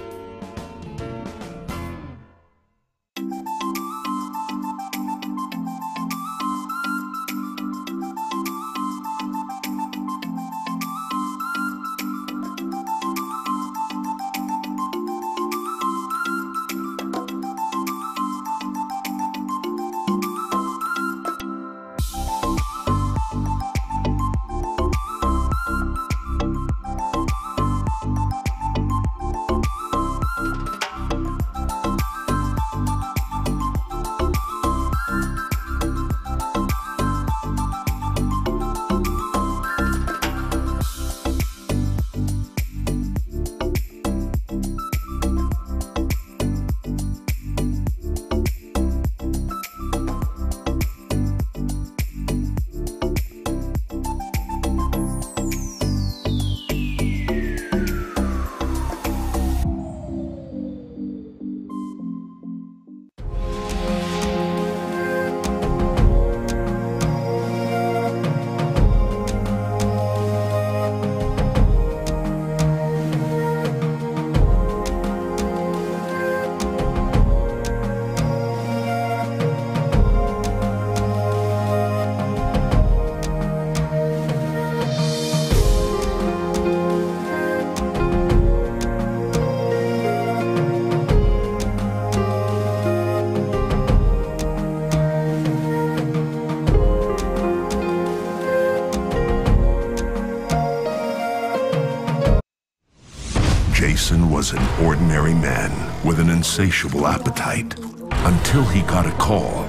Jason was an ordinary man with an insatiable appetite until he got a call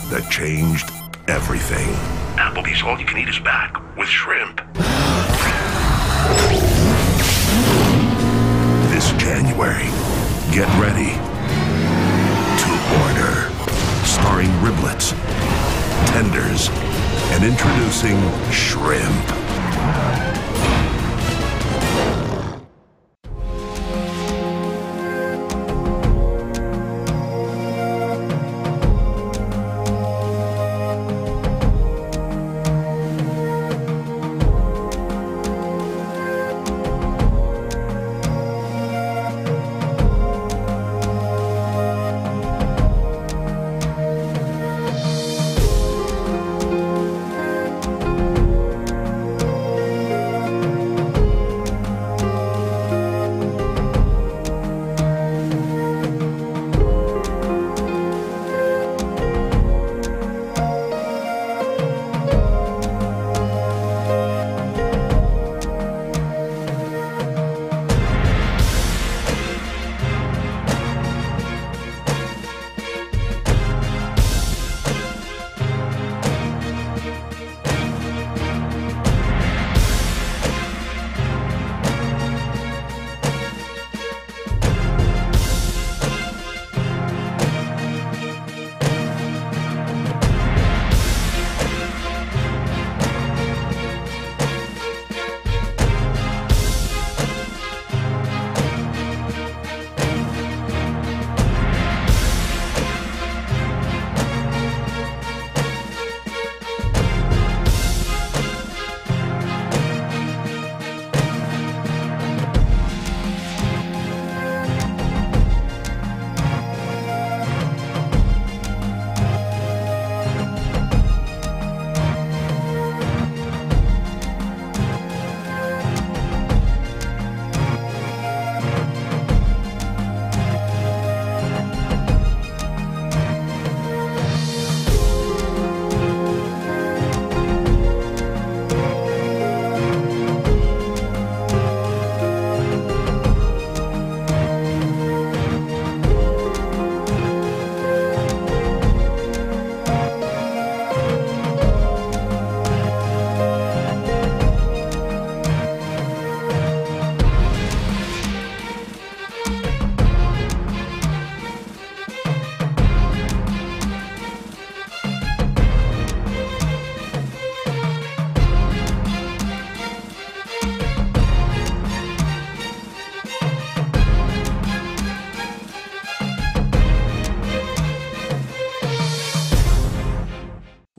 that changed everything. Applebee's All You Can Eat is back with shrimp. This January, get ready to order. Starring riblets, tenders, and introducing shrimp.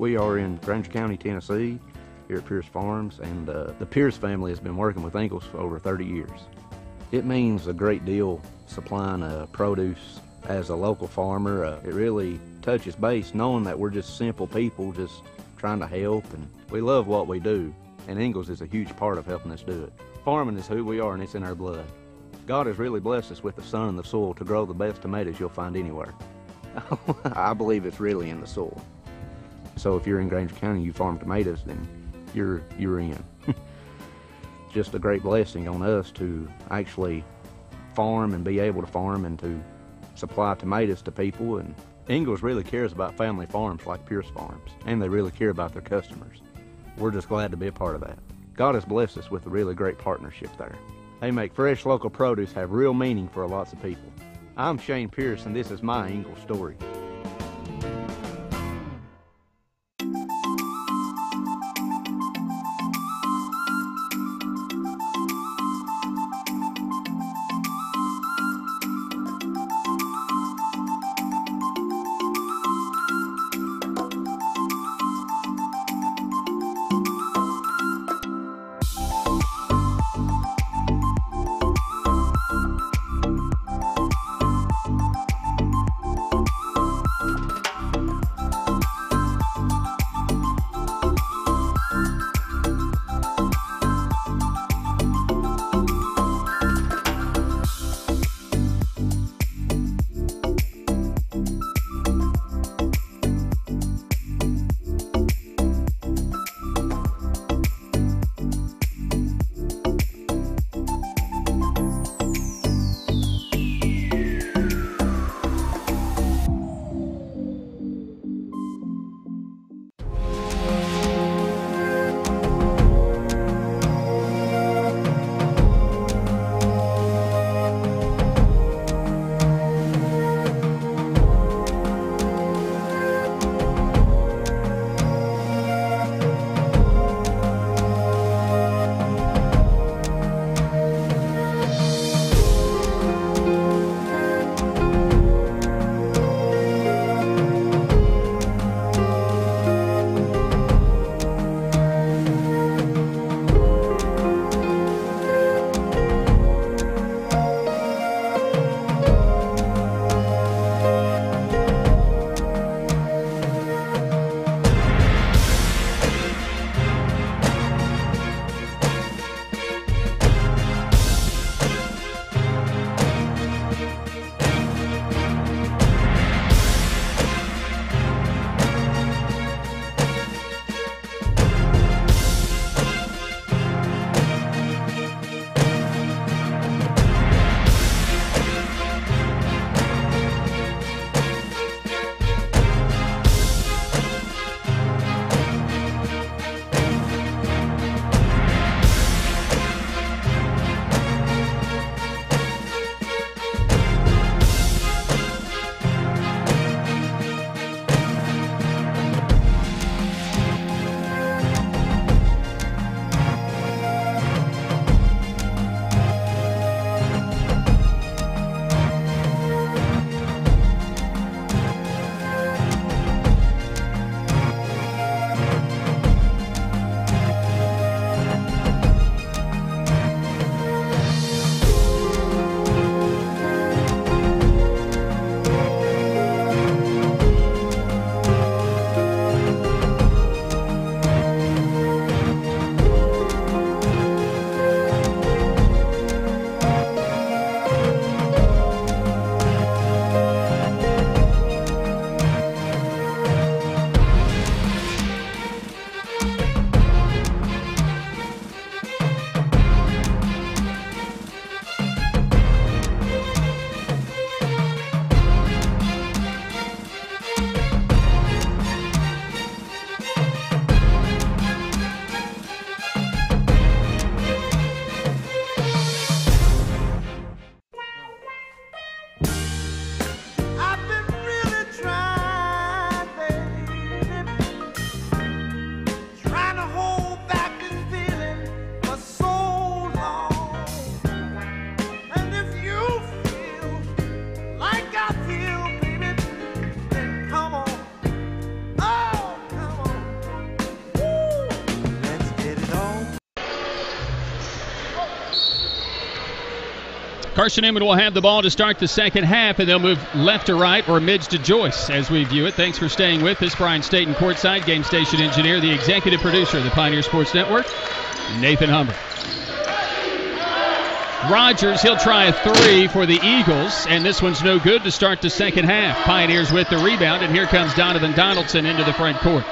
We are in Grainger County, Tennessee, here at Pierce Farms, and the Pierce family has been working with Ingalls for over 30 years. It means a great deal supplying produce as a local farmer. It really touches base knowing that we're just simple people just trying to help, and we love what we do, and Ingalls is a huge part of helping us do it. Farming is who we are, and it's in our blood. God has really blessed us with the sun and the soil to grow the best tomatoes you'll find anywhere. I believe it's really in the soil. So if you're in Grainger County, you farm tomatoes, then you're in. Just a great blessing on us to actually farm and be able to farm and to supply tomatoes to people. And Ingalls really cares about family farms like Pierce Farms, and they really care about their customers. We're just glad to be a part of that. God has blessed us with a really great partnership there. They make fresh local produce have real meaning for lots of people. I'm Shane Pierce, and this is my Ingalls story. Carson-Newman will have the ball to start the second half, and they'll move left to right or mids to Joyce as we view it. Thanks for staying with us. Brian Staten courtside, game station engineer, the executive producer of the Pioneer Sports Network, Nathan Humber. Rogers, he'll try a three for the Eagles, and this one's no good to start the second half. Pioneers with the rebound, and here comes Donovan Donaldson into the front court.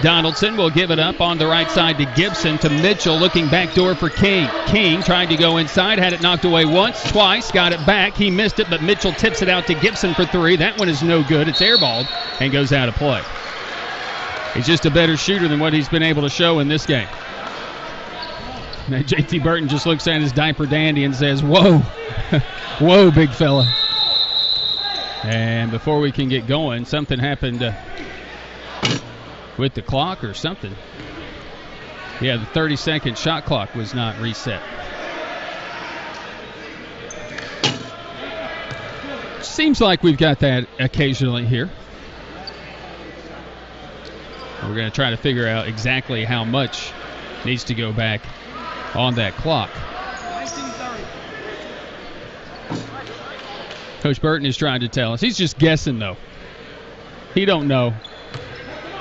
Donaldson will give it up on the right side to Gibson, to Mitchell, looking backdoor for King. King trying to go inside, had it knocked away once, twice, got it back. He missed it, but Mitchell tips it out to Gibson for three. That one is no good. It's airballed and goes out of play. He's just a better shooter than what he's been able to show in this game. Now, J.T. Burton just looks at his diaper dandy and says, whoa, whoa, big fella. And before we can get going, something happened with the clock or something. Yeah, the 30-second shot clock was not reset. Seems like we've got that occasionally here. We're going to try to figure out exactly how much needs to go back on that clock. Coach Burton is trying to tell us. He's just guessing, though. He don't know.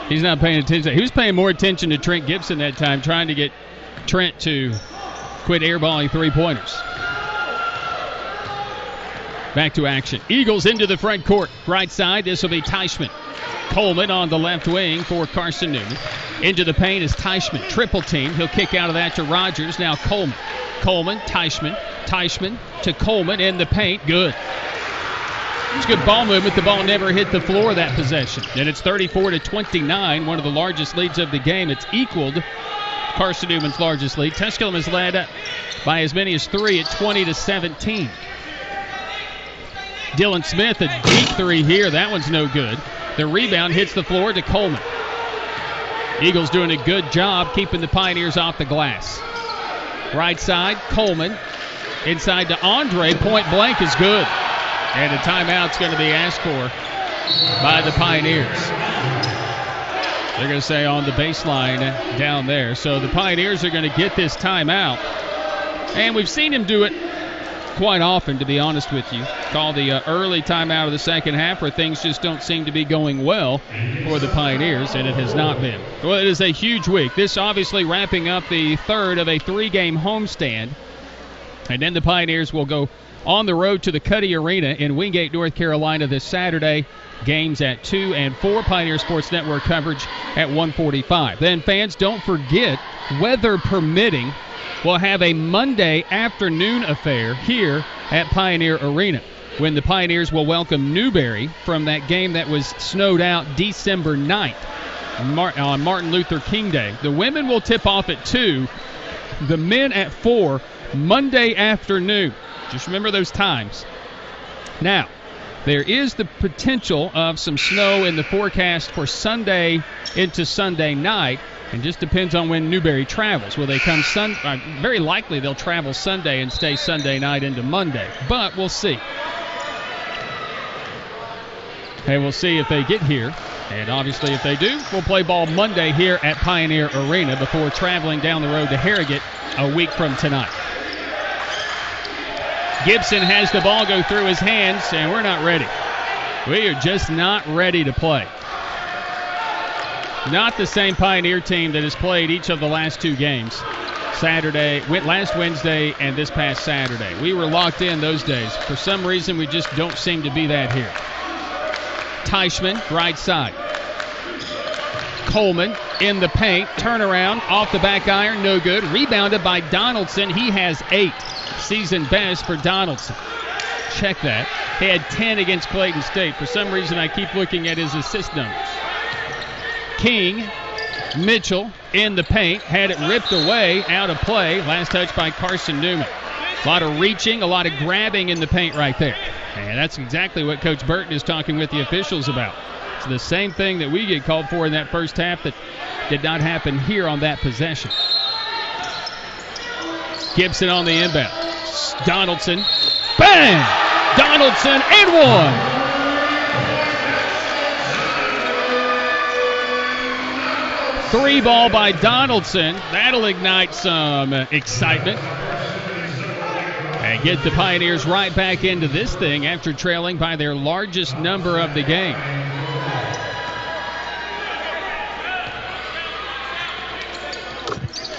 He's not paying attention. He was paying more attention to Trent Gibson that time, trying to get Trent to quit airballing three-pointers. Back to action. Eagles into the front court. Right side, this will be Teichman. Coleman on the left wing for Carson-Newman. Into the paint is Teichman. Triple team. He'll kick out of that to Rogers. Now Coleman. Coleman, Teichman. Teichman to Coleman in the paint. Good. It's good ball movement. The ball never hit the floor that possession. And it's 34-29, one of the largest leads of the game. It's equaled Carson-Newman's largest lead. Tusculum has led by as many as 3 at 20-17. Dylan Smith, a deep three here. That one's no good. The rebound hits the floor to Coleman. Eagles doing a good job keeping the Pioneers off the glass. Right side, Coleman. Inside to Andre. Point blank is good. And a timeout's going to be asked for by the Pioneers. They're going to say on the baseline down there. So the Pioneers are going to get this timeout. And we've seen him do it quite often, to be honest with you. Call the early timeout of the second half where things just don't seem to be going well for the Pioneers, and it has not been. Well, it is a huge week. This obviously wrapping up the third of a 3-game homestand. And then the Pioneers will go on the road to the Cuddy Arena in Wingate, North Carolina this Saturday. Games at 2 and 4. Pioneer Sports Network coverage at 1:45. Then fans, don't forget, weather permitting, we'll have a Monday afternoon affair here at Pioneer Arena when the Pioneers will welcome Newberry from that game that was snowed out December 9th on Martin Luther King Day. The women will tip off at 2, the men at 4, Monday afternoon. Just remember those times. Now, there is the potential of some snow in the forecast for Sunday into Sunday night, and just depends on when Newberry travels. Will they come very likely they'll travel Sunday and stay Sunday night into Monday, but we'll see. And we'll see if they get here, and obviously if they do, we'll play ball Monday here at Pioneer Arena before traveling down the road to Harrogate a week from tonight. Gibson has the ball go through his hands, and we're not ready. We are just not ready to play. Not the same Pioneer team that has played each of the last 2 games. Last Wednesday and this past Saturday. We were locked in those days. For some reason, we just don't seem to be that here. Teichman, right side. Coleman in the paint. Turnaround off the back iron. No good. Rebounded by Donaldson. He has 8. Season best for Donaldson. Check that. He had 10 against Clayton State. For some reason, I keep looking at his assist numbers. King, Mitchell in the paint. Had it ripped away, out of play. Last touch by Carson-Newman. A lot of reaching, a lot of grabbing in the paint right there. And that's exactly what Coach Burton is talking with the officials about. It's the same thing that we get called for in that first half that did not happen here on that possession. Gibson on the inbound. Donaldson. Bang! Donaldson and 1. 3 ball by Donaldson. That'll ignite some excitement. And They get the Pioneers right back into this thing after trailing by their largest number of the game.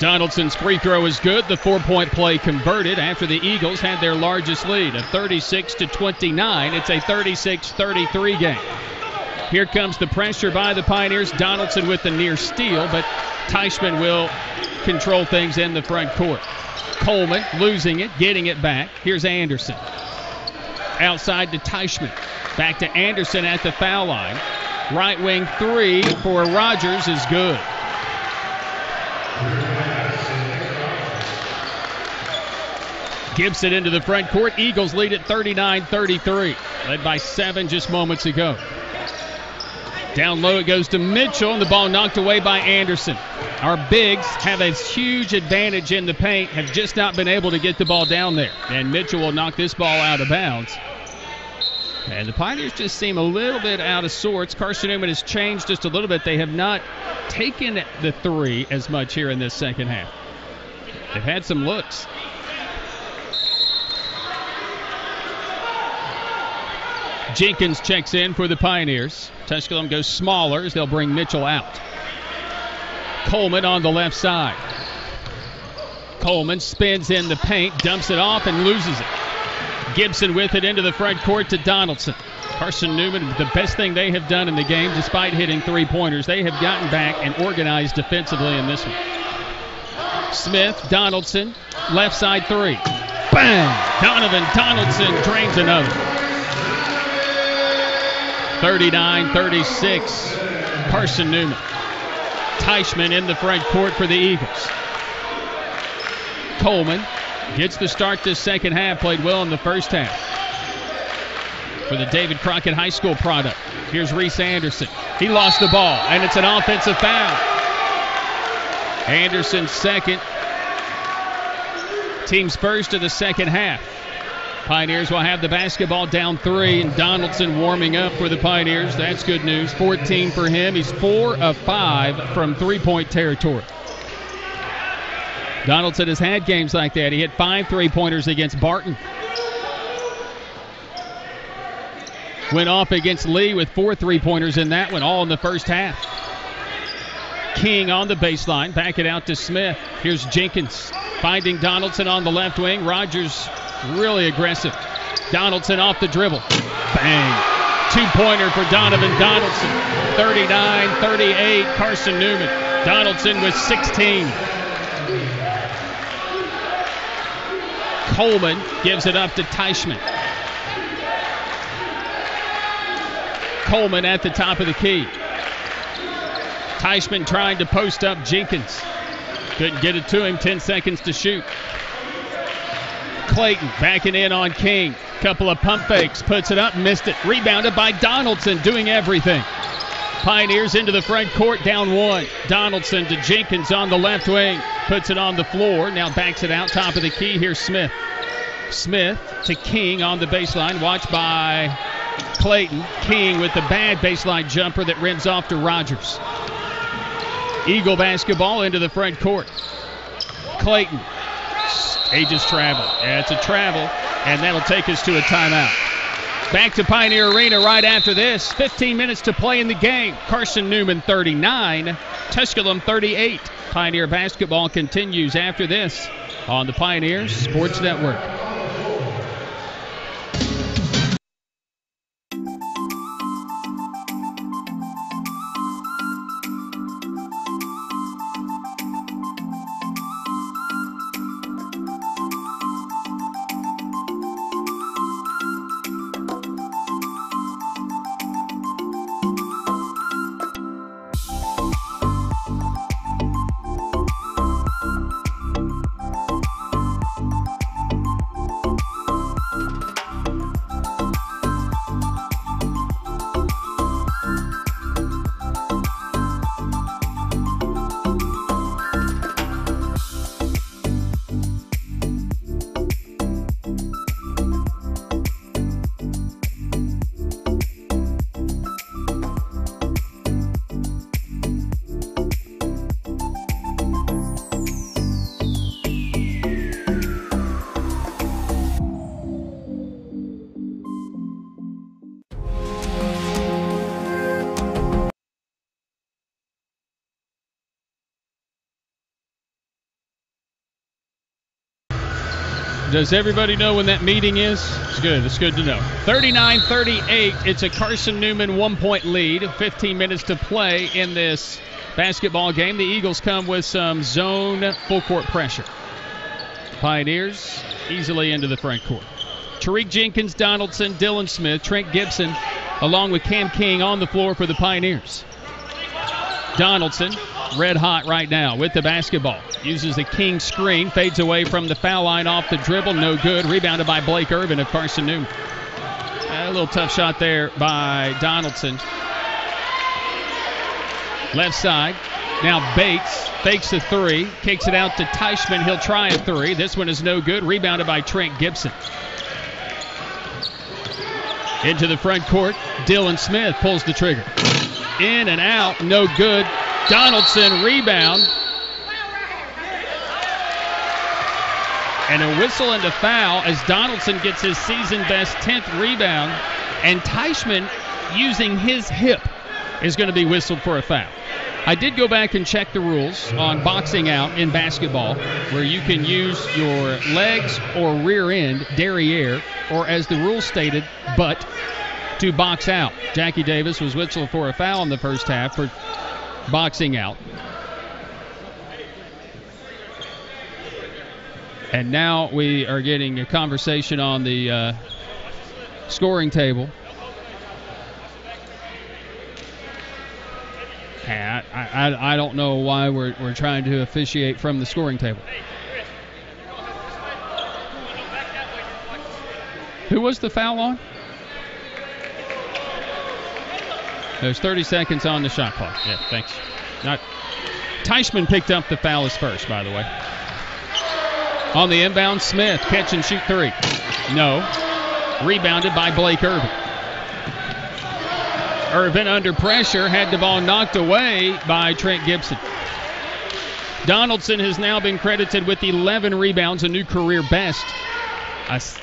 Donaldson's free throw is good. The 4-point play converted after the Eagles had their largest lead of 36-29. It's a 36-33 game. Here comes the pressure by the Pioneers. Donaldson with the near steal, but Teichman will control things in the front court. Coleman losing it, getting it back. Here's Anderson. Outside to Teichman. Back to Anderson at the foul line. Right wing three for Rogers is good. Gibson into the front court. Eagles lead at 39-33. Led by 7 just moments ago. Down low it goes to Mitchell, and the ball knocked away by Anderson. Our bigs have a huge advantage in the paint, have just not been able to get the ball down there. And Mitchell will knock this ball out of bounds. And the Pioneers just seem a little bit out of sorts. Carson-Newman has changed just a little bit. They have not taken the three as much here in this second half. They've had some looks. Jenkins checks in for the Pioneers. Tusculum goes smaller as they'll bring Mitchell out. Coleman on the left side. Coleman spins in the paint, dumps it off, and loses it. Gibson with it into the front court to Donaldson. Carson-Newman, the best thing they have done in the game, despite hitting three-pointers, they have gotten back and organized defensively in this one. Smith, Donaldson, left side three. Bang! Donovan Donaldson drains another. 39-36, Carson-Newman. Teichman in the front court for the Eagles. Coleman gets the start this second half, played well in the first half. For the David Crockett High School product, here's Reese Anderson. He lost the ball, and it's an offensive foul. Anderson's second. Team's first of the second half. Pioneers will have the basketball down 3, and Donaldson warming up for the Pioneers. That's good news. 14 for him. He's 4 of 5 from three-point territory. Donaldson has had games like that. He hit 5 three-pointers against Barton. Went off against Lee with 4 three-pointers in that one, all in the first half. King on the baseline. Back it out to Smith. Here's Jenkins finding Donaldson on the left wing. Rogers really aggressive. Donaldson off the dribble. Bang. Two-pointer for Donovan Donaldson. 39-38, Carson-Newman. Donaldson with 16. Coleman gives it up to Teichman. Coleman at the top of the key. Teichman trying to post up Jenkins. Couldn't get it to him. 10 seconds to shoot. Clayton backing in on King. Couple of pump fakes. Puts it up. Missed it. Rebounded by Donaldson, doing everything. Pioneers into the front court, down 1. Donaldson to Jenkins on the left wing. Puts it on the floor. Now backs it out. Top of the key. Here's Smith. Smith to King on the baseline. Watched by Clayton. King with the bad baseline jumper that rims off to Rogers. Eagle basketball into the front court. Clayton. He just traveled. Yeah, it's a travel, and that'll take us to a timeout. Back to Pioneer Arena right after this. 15 minutes to play in the game. Carson-Newman 39, Tusculum 38. Pioneer basketball continues after this on the Pioneers Sports Network. Does everybody know when that meeting is? It's good. It's good to know. 39-38. It's a Carson-Newman 1-point lead. 15 minutes to play in this basketball game. The Eagles come with some zone full court pressure. Pioneers easily into the front court. Tariq Jenkins, Donaldson, Dylan Smith, Trent Gibson, along with Cam King on the floor for the Pioneers. Donaldson, red hot right now with the basketball. Uses the King screen, fades away from the foul line off the dribble, no good. Rebounded by Blake Irvin of Carson-Newman. A little tough shot there by Donaldson. Left side. Now Bates fakes the three, kicks it out to Teichman. He'll try a three. This one is no good. Rebounded by Trent Gibson. Into the front court, Dylan Smith pulls the trigger. In and out, no good. Donaldson rebound. And a whistle and a foul as Donaldson gets his season-best 10th rebound. And Teichman, using his hip, is going to be whistled for a foul. I did go back and check the rules on boxing out in basketball, where you can use your legs or rear end, derriere, or as the rule stated, butt, to box out. Jackie Davis was whistled for a foul in the first half for boxing out. And now we are getting a conversation on the scoring table. I don't know why we're trying to officiate from the scoring table. Who was the foul on? There's 30 seconds on the shot clock. Yeah, thanks. Teichman picked up the foul as first, by the way. On the inbound, Smith, catch and shoot three. No. Rebounded by Blake Irvin. Irvin under pressure, had the ball knocked away by Trent Gibson. Donaldson has now been credited with 11 rebounds, a new career best.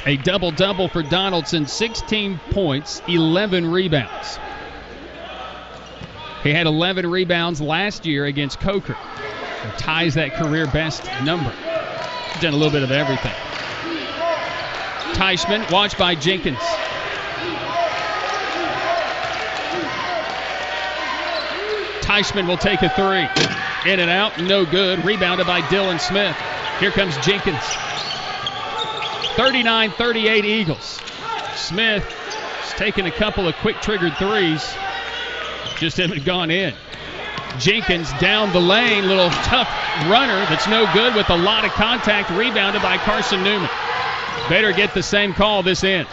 A double-double for Donaldson, 16 points, 11 rebounds. He had 11 rebounds last year against Coker. It ties that career best number. He's done a little bit of everything. Teichman, watched by Jenkins. Teichman will take a three. In and out, no good. Rebounded by Dylan Smith. Here comes Jenkins. 39-38 Eagles. Smith has taken a couple of quick triggered threes. Just haven't gone in. Jenkins down the lane. Little tough runner that's no good with a lot of contact. Rebounded by Carson-Newman. Better get the same call this end.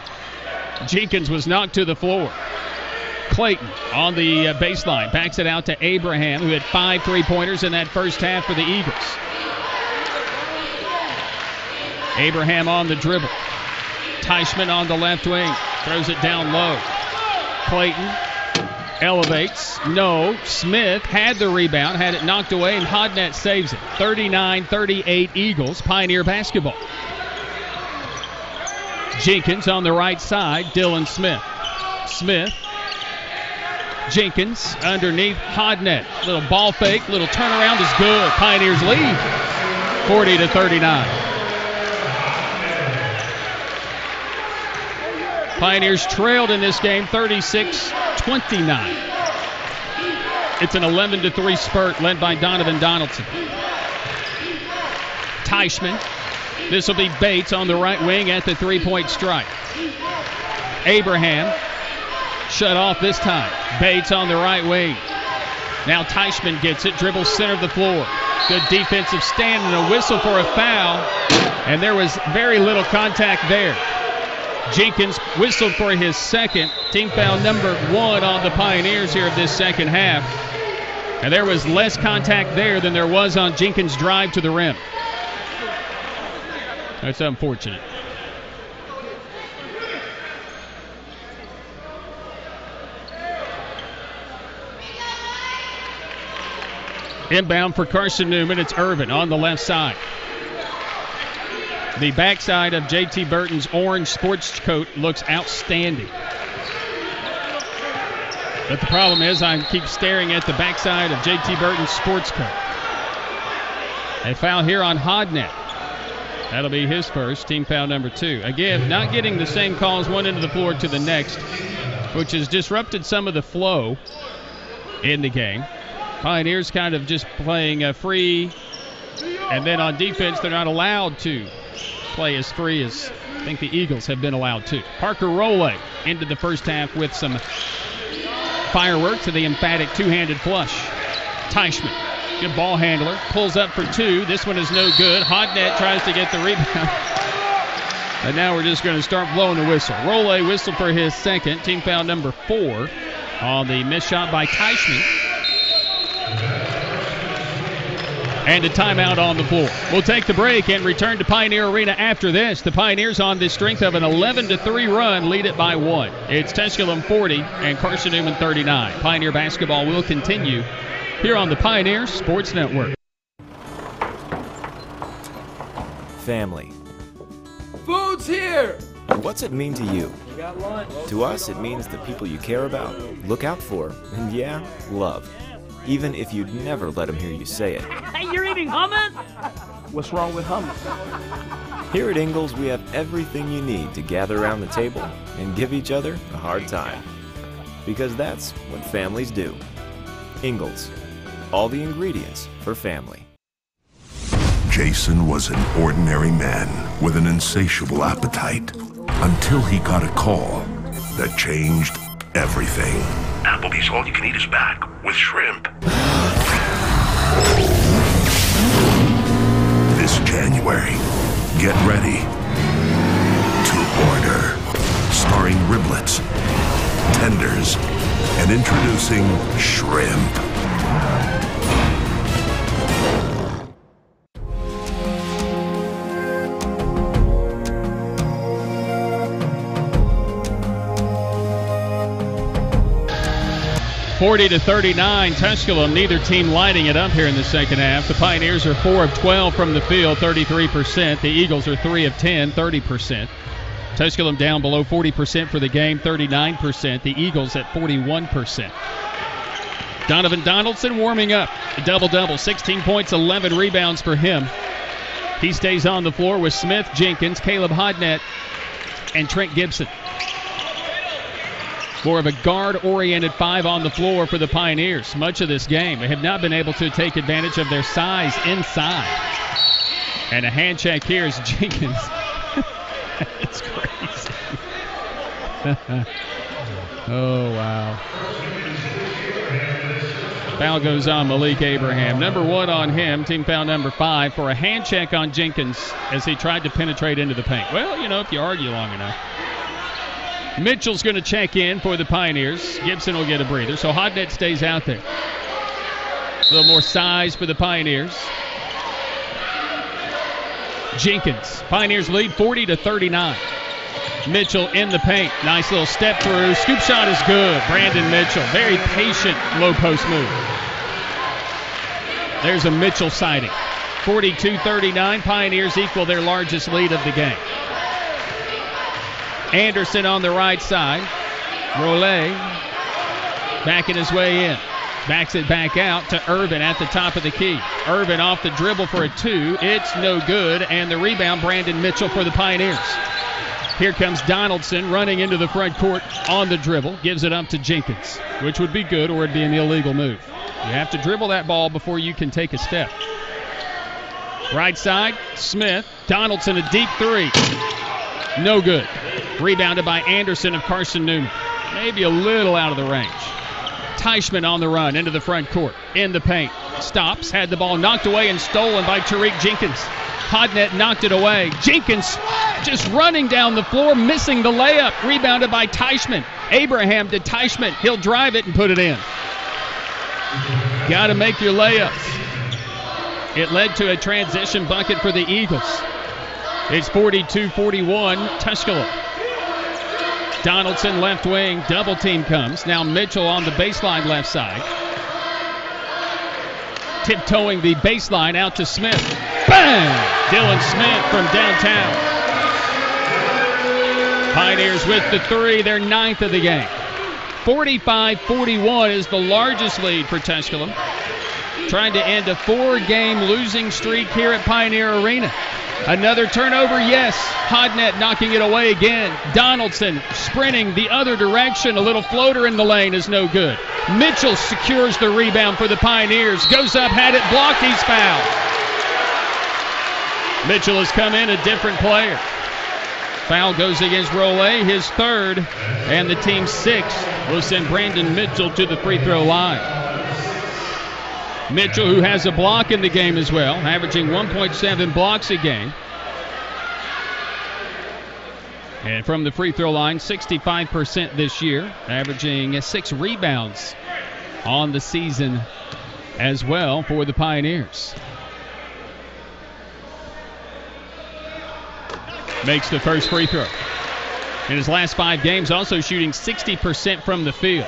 Jenkins was knocked to the floor. Clayton on the baseline. Backs it out to Abraham, who had 5 3-pointers in that first half for the Eagles. Abraham on the dribble. Teichman on the left wing. Throws it down low. Clayton elevates. No. Smith had the rebound. Had it knocked away, and Hodnett saves it. 39-38 Eagles. Pioneer basketball. Jenkins on the right side. Dylan Smith. Smith. Jenkins underneath Hodnett. Little ball fake, little turnaround is good. Pioneers lead 40-39. Pioneers trailed in this game 36-29. It's an 11-3 spurt led by Donovan Donaldson. Teichman. This will be Bates on the right wing at the three-point strike. Abraham. Shut off this time. Bates on the right wing. Now Teichman gets it. Dribbles center of the floor. Good defensive stand and a whistle for a foul. And there was very little contact there. Jenkins whistled for his second. Team foul number 1 on the Pioneers here of this second half. And there was less contact there than there was on Jenkins' drive to the rim. That's unfortunate. Inbound for Carson-Newman. It's Irvin on the left side. The backside of J.T. Burton's orange sports coat looks outstanding. But the problem is I keep staring at the backside of J.T. Burton's sports coat. A foul here on Hodnett. That'll be his first, team foul number 2. Again, not getting the same calls one end of the floor to the next, which has disrupted some of the flow in the game. Pioneers kind of just playing free, and then on defense they're not allowed to play as free as I think the Eagles have been allowed to. Parker Role into the first half with some fireworks of the emphatic two-handed flush. Teichmann, good ball handler, pulls up for 2. This one is no good. Hodnett tries to get the rebound. And now we're just going to start blowing the whistle. Role whistled for his second, team foul number 4 on the missed shot by Teichmann. And a timeout on the floor. We'll take the break and return to Pioneer Arena after this. The Pioneers on the strength of an 11-3 run lead it by 1. It's Tusculum 40 and Carson-Newman 39. Pioneer basketball will continue here on the Pioneer Sports Network. Family. Food's here! What's it mean to you? We got lunch. To us, it means the people you care about, look out for, and yeah, love. Even if you'd never let them hear you say it. Hey, you're eating hummus? What's wrong with hummus? Here at Ingalls, we have everything you need to gather around the table and give each other a hard time. Because that's what families do. Ingalls. All the ingredients for family. Jason was an ordinary man with an insatiable appetite until he got a call that changed everything. Applebee's All You Can Eat is back with shrimp. This January, get ready to order. Starring riblets, tenders, and introducing shrimp. 40-39, Tusculum. Neither team lighting it up here in the second half. The Pioneers are 4 of 12 from the field, 33%. The Eagles are 3 of 10, 30%. Tusculum down below 40% for the game, 39%. The Eagles at 41%. Donovan Donaldson warming up. A double-double, 16 points, 11 rebounds for him. He stays on the floor with Smith, Jenkins, Caleb Hodnett, and Trent Gibson. More of a guard-oriented 5 on the floor for the Pioneers. Much of this game, they have not been able to take advantage of their size inside. And a hand check here is Jenkins. It's crazy. Oh, wow. Foul goes on Malik Abraham. Number 1 on him, team foul number 5, for a hand check on Jenkins as he tried to penetrate into the paint. Well, you know, if you argue long enough. Mitchell's going to check in for the Pioneers. Gibson will get a breather, so Hodnett stays out there. A little more size for the Pioneers. Jenkins. Pioneers lead 40-39. Mitchell in the paint. Nice little step through. Scoop shot is good. Brandon Mitchell. Very patient low post move. There's a Mitchell sighting. 42-39. Pioneers equal their largest lead of the game. Anderson on the right side. Rollet backing his way in. Backs it back out to Irvin at the top of the key. Irvin off the dribble for a 2. It's no good. And the rebound, Brandon Mitchell for the Pioneers. Here comes Donaldson running into the front court on the dribble. Gives it up to Jenkins, which would be good or it'd be an illegal move. You have to dribble that ball before you can take a step. Right side, Smith. Donaldson, a deep 3. No good. Rebounded by Anderson of Carson-Newman. Maybe a little out of the range. Teichmann on the run into the front court. In the paint. Stops. Had the ball knocked away and stolen by Tariq Jenkins. Hodnett knocked it away. Jenkins just running down the floor, missing the layup. Rebounded by Teichmann. Abraham to Teichmann. He'll drive it and put it in. Got to make your layups. It led to a transition bucket for the Eagles. It's 42-41, Tusculum. Donaldson left wing, double team comes. Now Mitchell on the baseline left side. Tiptoeing the baseline out to Smith. Bang! Dylan Smith from downtown. Pioneers with the 3, their 9th of the game. 45-41 is the largest lead for Tusculum. Trying to end a 4-game losing streak here at Pioneer Arena. Another turnover, yes. Hodnett knocking it away again. Donaldson sprinting the other direction. A little floater in the lane is no good. Mitchell secures the rebound for the Pioneers. Goes up, had it blocked. He's fouled. Mitchell has come in a different player. Foul goes against Rollet, his third, and the team's sixth will send Brandon Mitchell to the free throw line. Mitchell, who has a block in the game as well, averaging 1.7 blocks a game. And from the free throw line, 65% this year, averaging 6 rebounds on the season as well for the Pioneers. Makes the first free throw. In his last 5 games, also shooting 60% from the field.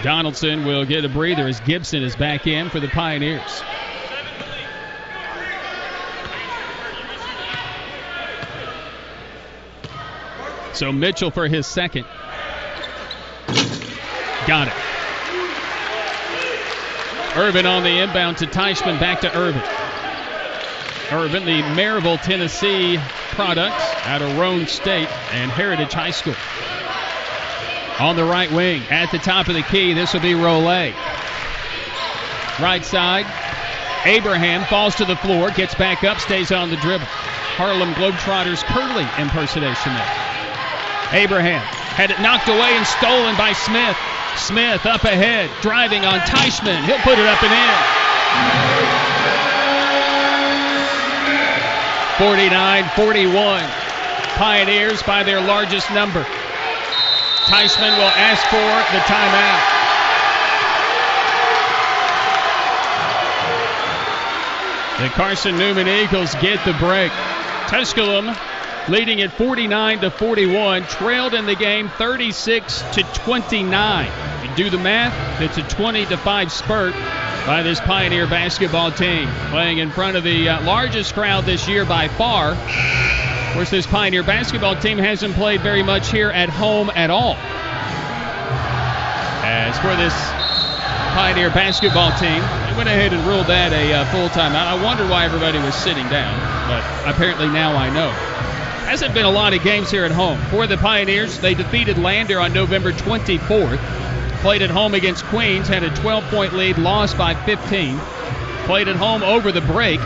Donaldson will get a breather as Gibson is back in for the Pioneers. So Mitchell for his second. Got it. Irvin on the inbound to Teichman, back to Irvin. Irvin, the Maryville, Tennessee product out of Roane State and Heritage High School. On the right wing, at the top of the key, this will be Rollet. Right side, Abraham falls to the floor, gets back up, stays on the dribble. Harlem Globetrotters Curly impersonation there. Abraham had it knocked away and stolen by Smith. Smith up ahead, driving on Teichman. He'll put it up and in. 49-41. Pioneers by their largest number. Teichman will ask for the timeout. The Carson-Newman Eagles get the break. Tusculum leading at 49-41, trailed in the game 36-29. If you do the math, it's a 20-5 spurt by this Pioneer basketball team, playing in front of the largest crowd this year by far. Of course, this Pioneer basketball team hasn't played very much here at home at all. As for this Pioneer basketball team, they went ahead and ruled that a full timeout. I wondered why everybody was sitting down, but apparently now I know. Hasn't been a lot of games here at home. For the Pioneers, they defeated Lander on November 24th. Played at home against Queens, had a 12-point lead, lost by 15. Played at home over the break,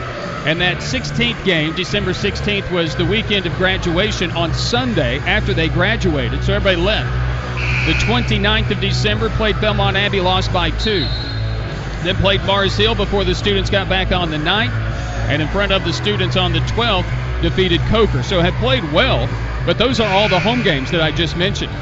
and that 16th game, December 16th, was the weekend of graduation on Sunday after they graduated, so everybody left. The 29th of December, played Belmont Abbey, lost by 2. Then played Mars Hill before the students got back on the 9th, and in front of the students on the 12th, defeated Coker. So have played well, but those are all the home games that I just mentioned.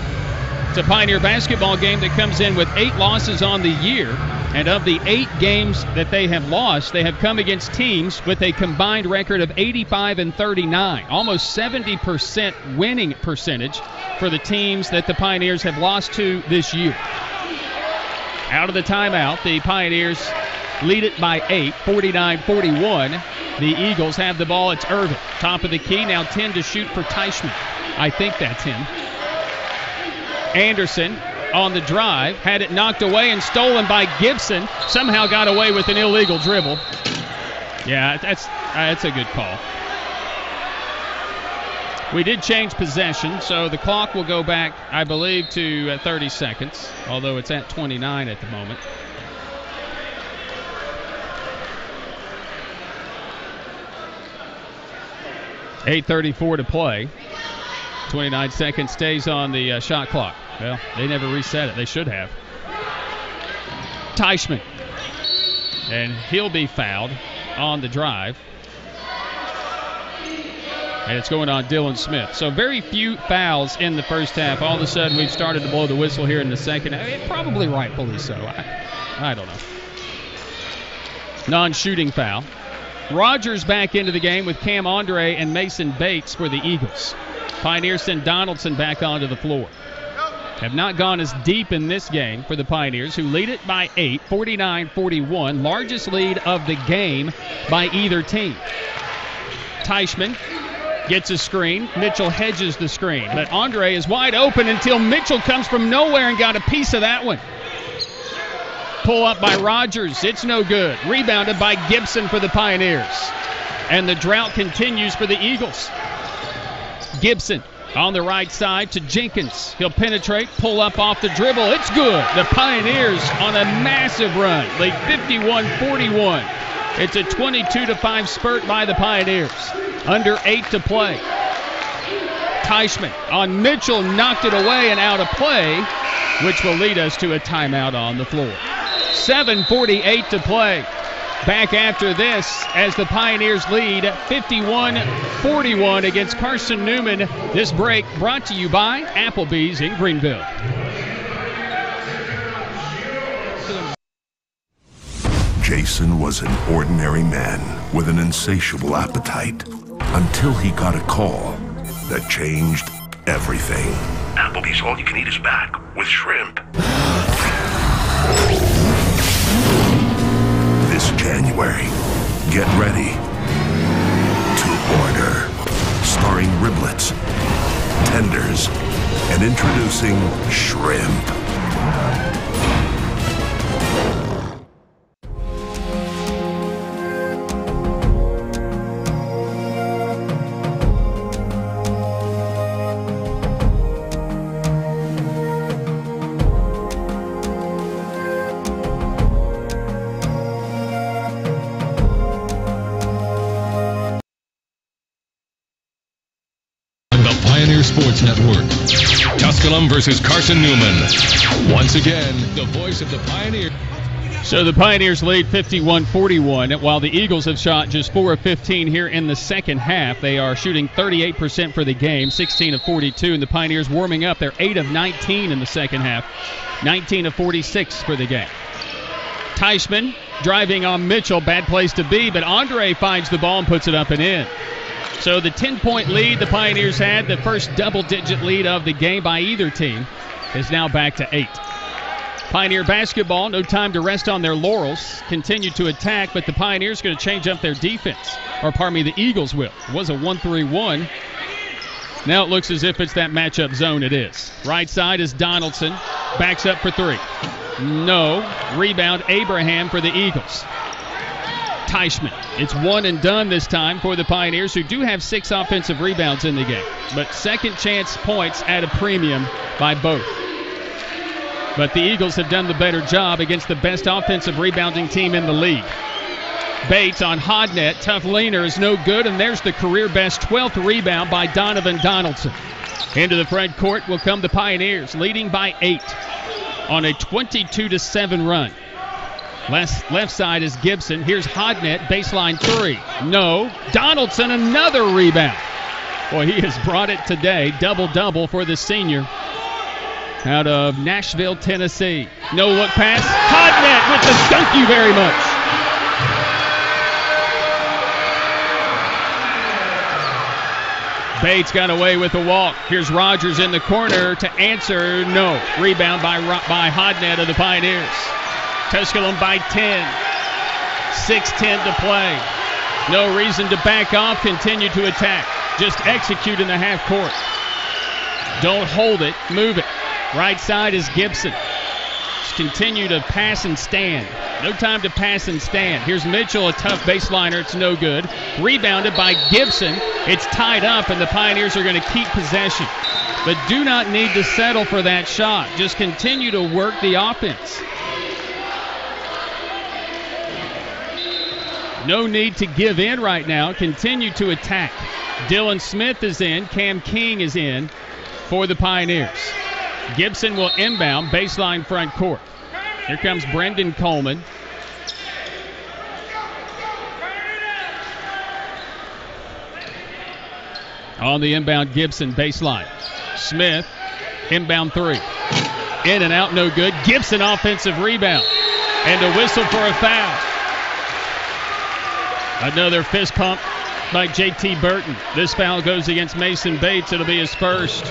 It's a Pioneer basketball game that comes in with 8 losses on the year, and of the 8 games that they have lost, they have come against teams with a combined record of 85-39, almost 70% winning percentage for the teams that the Pioneers have lost to this year. Out of the timeout, the Pioneers lead it by 8, 49-41. The Eagles have the ball. It's Irvin, top of the key, now 10 to shoot for Teichman. I think that's him. Anderson on the drive, had it knocked away and stolen by Gibson. Somehow got away with an illegal dribble. Yeah, that's a good call. We did change possession, so the clock will go back, I believe, to 30 seconds, although it's at 29 at the moment. .8:34 to play. 29 seconds stays on the shot clock. Well, they never reset it. They should have. Teichman. And he'll be fouled on the drive. And it's going on Dylan Smith. So very few fouls in the first half. All of a sudden, we've started to blow the whistle here in the second half. Probably rightfully so. I don't know. Non-shooting foul. Rogers back into the game with Cam Andre and Mason Bates for the Eagles. Pioneers send Donaldson back onto the floor. Have not gone as deep in this game for the Pioneers, who lead it by 8, 49-41. Largest lead of the game by either team. Teichman gets a screen. Mitchell hedges the screen. But Andre is wide open until Mitchell comes from nowhere and got a piece of that one. Pull up by Rogers. It's no good. Rebounded by Gibson for the Pioneers. And the drought continues for the Eagles. Gibson on the right side to Jenkins. He'll penetrate, pull up off the dribble. It's good. The Pioneers on a massive run. Lead 51-41. It's a 22-5 spurt by the Pioneers. Under 8 to play. Teichman on Mitchell, knocked it away and out of play, which will lead us to a timeout on the floor. 7:48 to play. Back after this as the Pioneers lead 51-41 against Carson-Newman. This break brought to you by Applebee's in Greenville. Jason was an ordinary man with an insatiable appetite until he got a call that changed everything. Applebee's all-you-can-eat is back with shrimp. This January, get ready to order. Starring riblets, tenders, and introducing shrimp. Sports Network. Tusculum versus Carson-Newman. Once again, the voice of the Pioneers. So the Pioneers lead 51-41, while the Eagles have shot just 4 of 15 here in the second half. They are shooting 38% for the game, 16 of 42, and the Pioneers warming up. They're 8 of 19 in the second half, 19 of 46 for the game. Teichman driving on Mitchell, bad place to be, but Andre finds the ball and puts it up and in. So the 10-point lead the Pioneers had, the first double-digit lead of the game by either team, is now back to 8. Pioneer basketball, no time to rest on their laurels, continue to attack, but the Pioneers going to change up their defense. Or pardon me, the Eagles will. It was a 1-3-1. Now it looks as if it's that matchup zone. It is. Right side is Donaldson, backs up for 3. No. Rebound Abraham for the Eagles. Teichman. It's one and done this time for the Pioneers, who do have 6 offensive rebounds in the game. But second chance points at a premium by both. But the Eagles have done the better job against the best offensive rebounding team in the league. Bates on Hodnett. Tough leaner is no good, and there's the career best 12th rebound by Donovan Donaldson. Into the front court will come the Pioneers, leading by 8 on a 22-7 run. Left side is Gibson. Here's Hodnett, baseline 3. No. Donaldson, another rebound. Boy, he has brought it today. Double-double for the senior out of Nashville, Tennessee. No look pass. Hodnett with the thank you very much. Bates got away with a walk. Here's Rogers in the corner to answer. No. Rebound by Hodnett of the Pioneers. Tusculum by 10. 6:10 to play. No reason to back off. Continue to attack. Just execute in the half court. Don't hold it. Move it. Right side is Gibson. Just continue to pass and stand. No time to pass and stand. Here's Mitchell, a tough baseliner. It's no good. Rebounded by Gibson. It's tied up, and the Pioneers are going to keep possession. But do not need to settle for that shot. Just continue to work the offense. No need to give in right now. Continue to attack. Dylan Smith is in. Cam King is in for the Pioneers. Gibson will inbound, baseline front court. Here comes Brendan Coleman. On the inbound, Gibson, baseline. Smith, inbound 3. In and out, no good. Gibson, offensive rebound. And a whistle for a foul. Another fist pump by J.T. Burton. This foul goes against Mason Bates. It'll be his first.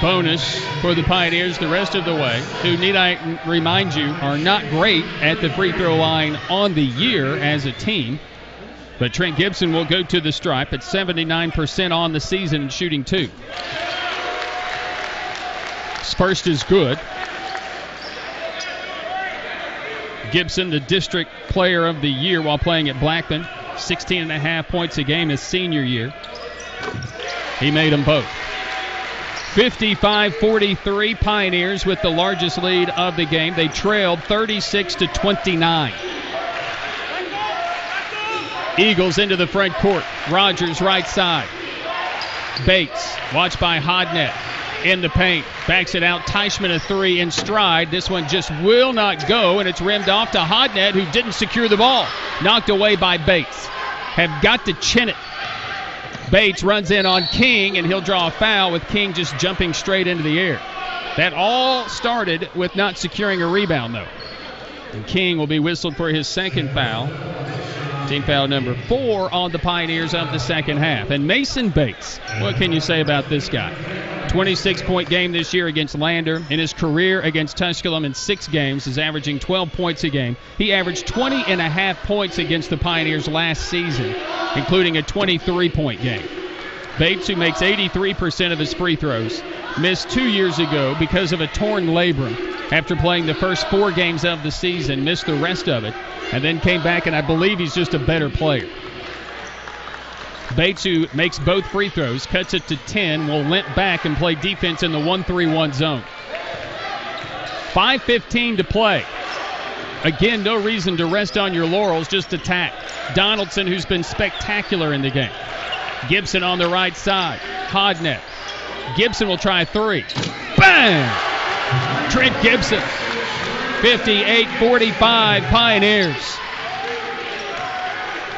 Bonus for the Pioneers the rest of the way, who, need I remind you, are not great at the free throw line on the year as a team. But Trent Gibson will go to the stripe at 79% on the season and shooting 2. His first is good. Gibson, the district player of the year while playing at Blackman. 16.5 points a game his senior year. He made them both. 55-43, Pioneers with the largest lead of the game. They trailed 36-29. Eagles into the front court. Rogers right side. Bates, watched by Hodnett. In the paint, backs it out. Teichman a three in stride. This one just will not go, and it's rimmed off to Hodnett, who didn't secure the ball. Knocked away by Bates. Have got to chin it. Bates runs in on King, and he'll draw a foul with King just jumping straight into the air. That all started with not securing a rebound, though. And King will be whistled for his second foul. Team foul number 4 on the Pioneers of the second half. And Mason Bates, what can you say about this guy? 26-point game this year against Lander. In his career against Tusculum in 6 games, is averaging 12 points a game. He averaged 20.5 points against the Pioneers last season, including a 23-point game. Bates, who makes 83% of his free throws, missed 2 years ago because of a torn labrum after playing the first 4 games of the season, missed the rest of it, and then came back, and I believe he's just a better player. Bates, who makes both free throws, cuts it to 10, will limp back and play defense in the 1-3-1 zone. 5:15 to play. Again, no reason to rest on your laurels, just attack. Donaldson, who's been spectacular in the game. Gibson on the right side. Hodnett. Gibson will try a 3. Bang! Trent Gibson. 58-45 Pioneers.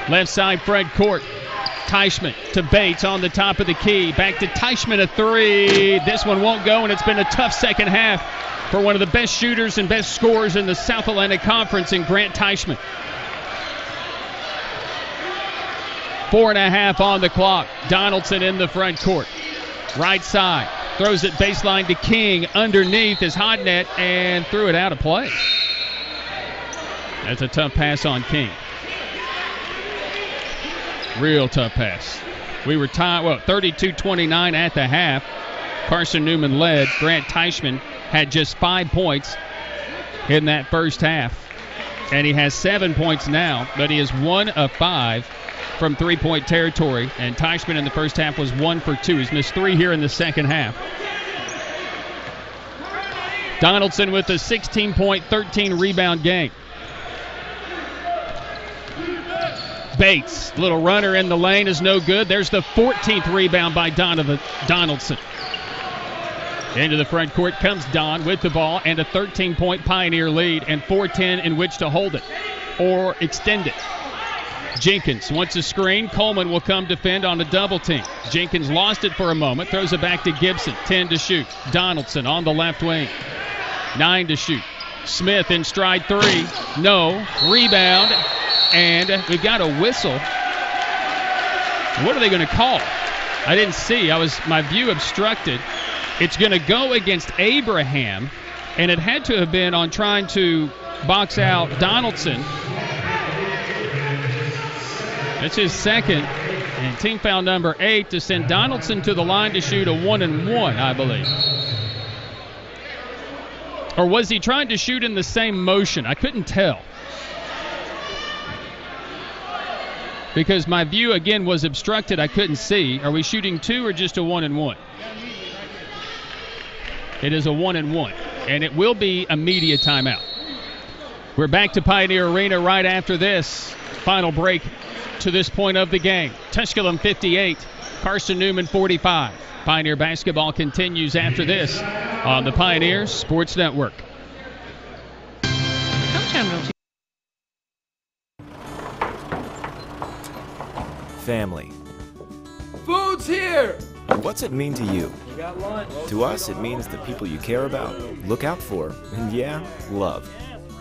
Left side front court. Teichman to Bates on the top of the key. Back to Teichman, a 3. This one won't go, and it's been a tough second half for one of the best shooters and best scorers in the South Atlantic Conference in Grant Teichman. 4.5 on the clock. Donaldson in the front court. Right side. Throws it baseline to King. Underneath is Hodnett, and threw it out of play. That's a tough pass on King. Real tough pass. We were tied, 32-29 at the half. Carson-Newman led. Grant Teichman had just 5 points in that first half. And he has 7 points now, but he is 1 of 5 from three-point territory. And Teichman in the first half was 1 for 2. He's missed 3 here in the second half. Donaldson with a 16-point, 13-rebound game. Bates, little runner in the lane is no good. There's the 14th rebound by Donaldson. Into the front court comes Don with the ball and a 13-point Pioneer lead and 4:10 in which to hold it or extend it. Jenkins wants a screen. Coleman will come defend on a double team. Jenkins lost it for a moment, throws it back to Gibson. 10 to shoot. Donaldson on the left wing. 9 to shoot. Smith in stride 3. No. Rebound. And we've got a whistle. What are they going to call? I didn't see. My view obstructed. It's going to go against Abraham, and it had to have been on trying to box out Donaldson. That's his second, and team foul number 8 to send Donaldson to the line to shoot a 1-and-1, I believe. Or was he trying to shoot in the same motion? I couldn't tell. Because my view, again, was obstructed. I couldn't see. Are we shooting 2 or just a 1-and-1? It is a 1-and-1, and it will be a media timeout. We're back to Pioneer Arena right after this. Final break to this point of the game. Tusculum 58, Carson-Newman 45. Pioneer basketball continues after this on the Pioneers Sports Network. Family. Food's here! What's it mean to you? We got lunch. To us, it means the people you care about, look out for, and yeah, love.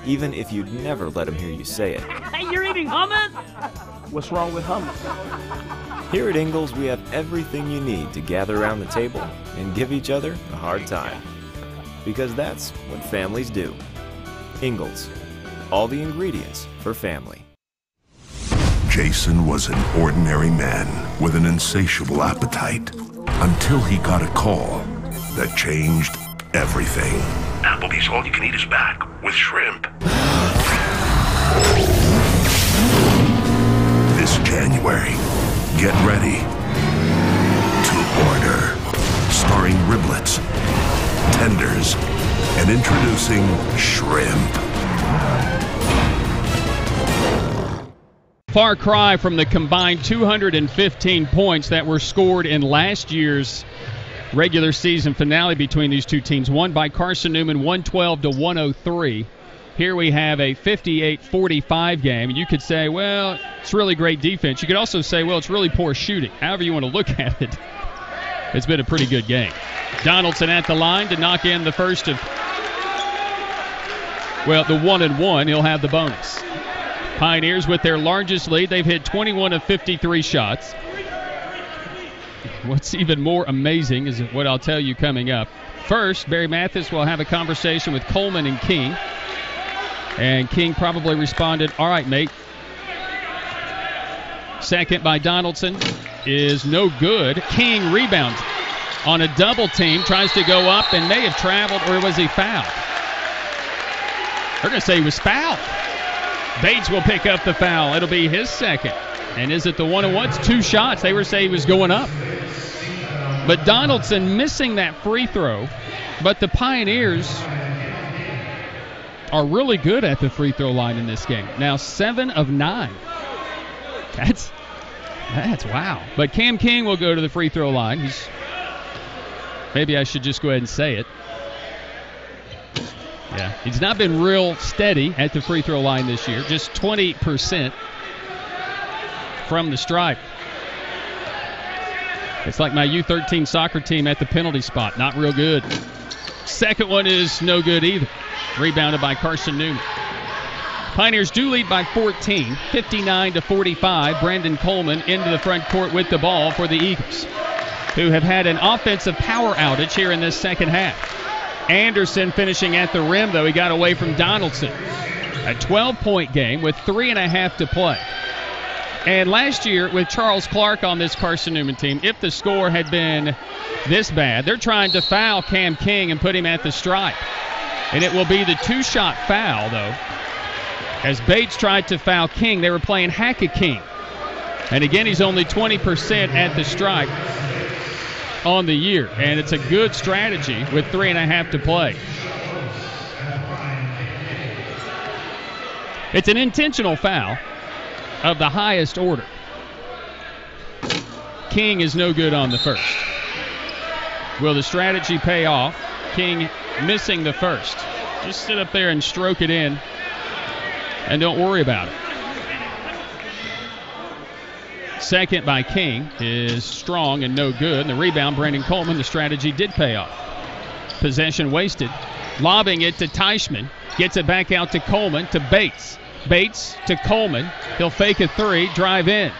Even if you'd never let them hear you say it. Hey, you're eating hummus? What's wrong with hummus? Here at Ingalls, we have everything you need to gather around the table and give each other a hard time. Because that's what families do. Ingalls. All the ingredients for family. Jason was an ordinary man with an insatiable appetite until he got a call that changed everything. Applebee's All You Can Eat is back with shrimp. this January. Get ready to order. Starring riblets, tenders, and introducing shrimp. Far cry from the combined 215 points that were scored in last year's regular season finale between these two teams, won by Carson-Newman 112-103. Here we have a 58-45 game, and you could say, well, it's really great defense. You could also say, well, it's really poor shooting. However you want to look at it, it's been a pretty good game. Donaldson at the line to knock in the first of, well, the 1-1. He'll have the bonus. Pioneers with their largest lead. They've hit 21 of 53 shots. What's even more amazing is what I'll tell you coming up. First, Barry Mathis will have a conversation with Coleman and King. And King probably responded, all right, mate. Second by Donaldson is no good. King rebounds on a double team, tries to go up and may have traveled, or was he fouled? They're going to say he was fouled. Bates will pick up the foul. It'll be his second. And is it the 1-1? It's 2 shots. They were saying he was going up. But Donaldson missing that free throw. But the Pioneers are really good at the free throw line in this game. Now 7 of 9. That's wow. But Cam King will go to the free throw line. Maybe I should just go ahead and say it. Yeah, he's not been real steady at the free throw line this year. Just 20% from the stripe. It's like my U13 soccer team at the penalty spot. Not real good. Second one is no good either. Rebounded by Carson-Newman. Pioneers do lead by 14, 59-45. Brandon Coleman into the front court with the ball for the Eagles, who have had an offensive power outage here in this second half. Anderson finishing at the rim, though. He got away from Donaldson. A 12-point game with 3.5 to play. And last year with Charles Clark on this Carson-Newman team, if the score had been this bad, they're trying to foul Cam King and put him at the stripe. And it will be the 2-shot foul, though. As Bates tried to foul King, they were playing hack-a-King. And again, he's only 20% at the stripe on the year. And it's a good strategy with 3.5 to play. It's an intentional foul of the highest order. King is no good on the first. Will the strategy pay off? King missing the first. Just sit up there and stroke it in and don't worry about it. Second by King is strong and no good. And the rebound, Brandon Coleman, the strategy did pay off. Possession wasted. Lobbing it to Teichman. Gets it back out to Coleman, to Bates. Bates to Coleman. He'll fake a three, drive in.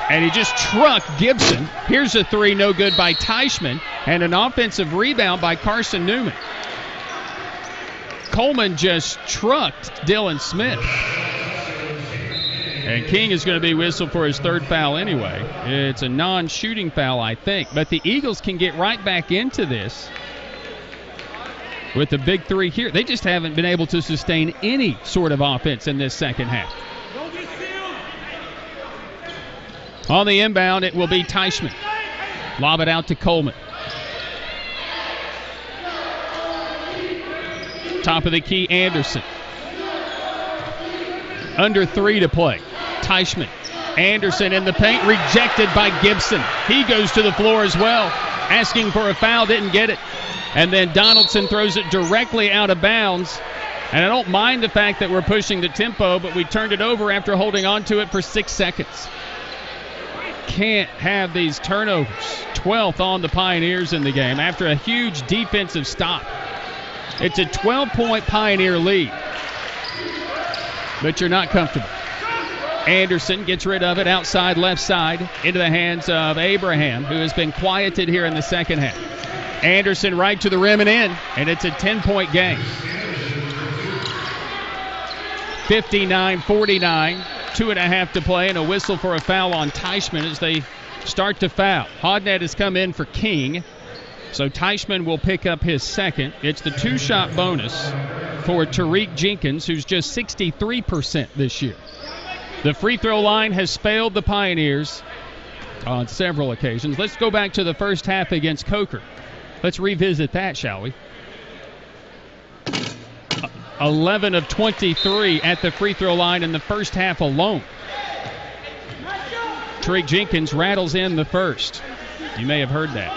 And he just trucked Gibson. Here's a three, no good by Teichman. And an offensive rebound by Carson-Newman. Coleman just trucked Dylan Smith. And King is going to be whistled for his third foul anyway. It's a non-shooting foul, I think. But the Eagles can get right back into this with the big three here. They just haven't been able to sustain any sort of offense in this second half. On the inbound, it will be Teichman. Lob it out to Coleman. Top of the key, Anderson. Under 3 to play. Teichman. Anderson in the paint, rejected by Gibson. He goes to the floor as well, asking for a foul, didn't get it. And then Donaldson throws it directly out of bounds. And I don't mind the fact that we're pushing the tempo, but we turned it over after holding on to it for 6 seconds. Can't have these turnovers. 12th on the Pioneers in the game after a huge defensive stop. It's a 12-point Pioneer lead. But you're not comfortable. Anderson gets rid of it outside left side into the hands of Abraham, who has been quieted here in the second half. Anderson right to the rim and in, and it's a 10-point game. 59-49, 2.5 to play, and a whistle for a foul on Teichman as they start to foul. Hodnett has come in for King, so Teichman will pick up his second. It's the 2-shot bonus for Tariq Jenkins, who's just 63% this year. The free throw line has failed the Pioneers on several occasions. Let's go back to the first half against Coker. Let's revisit that, shall we? 11 of 23 at the free throw line in the first half alone. Tariq Jenkins rattles in the first. You may have heard that.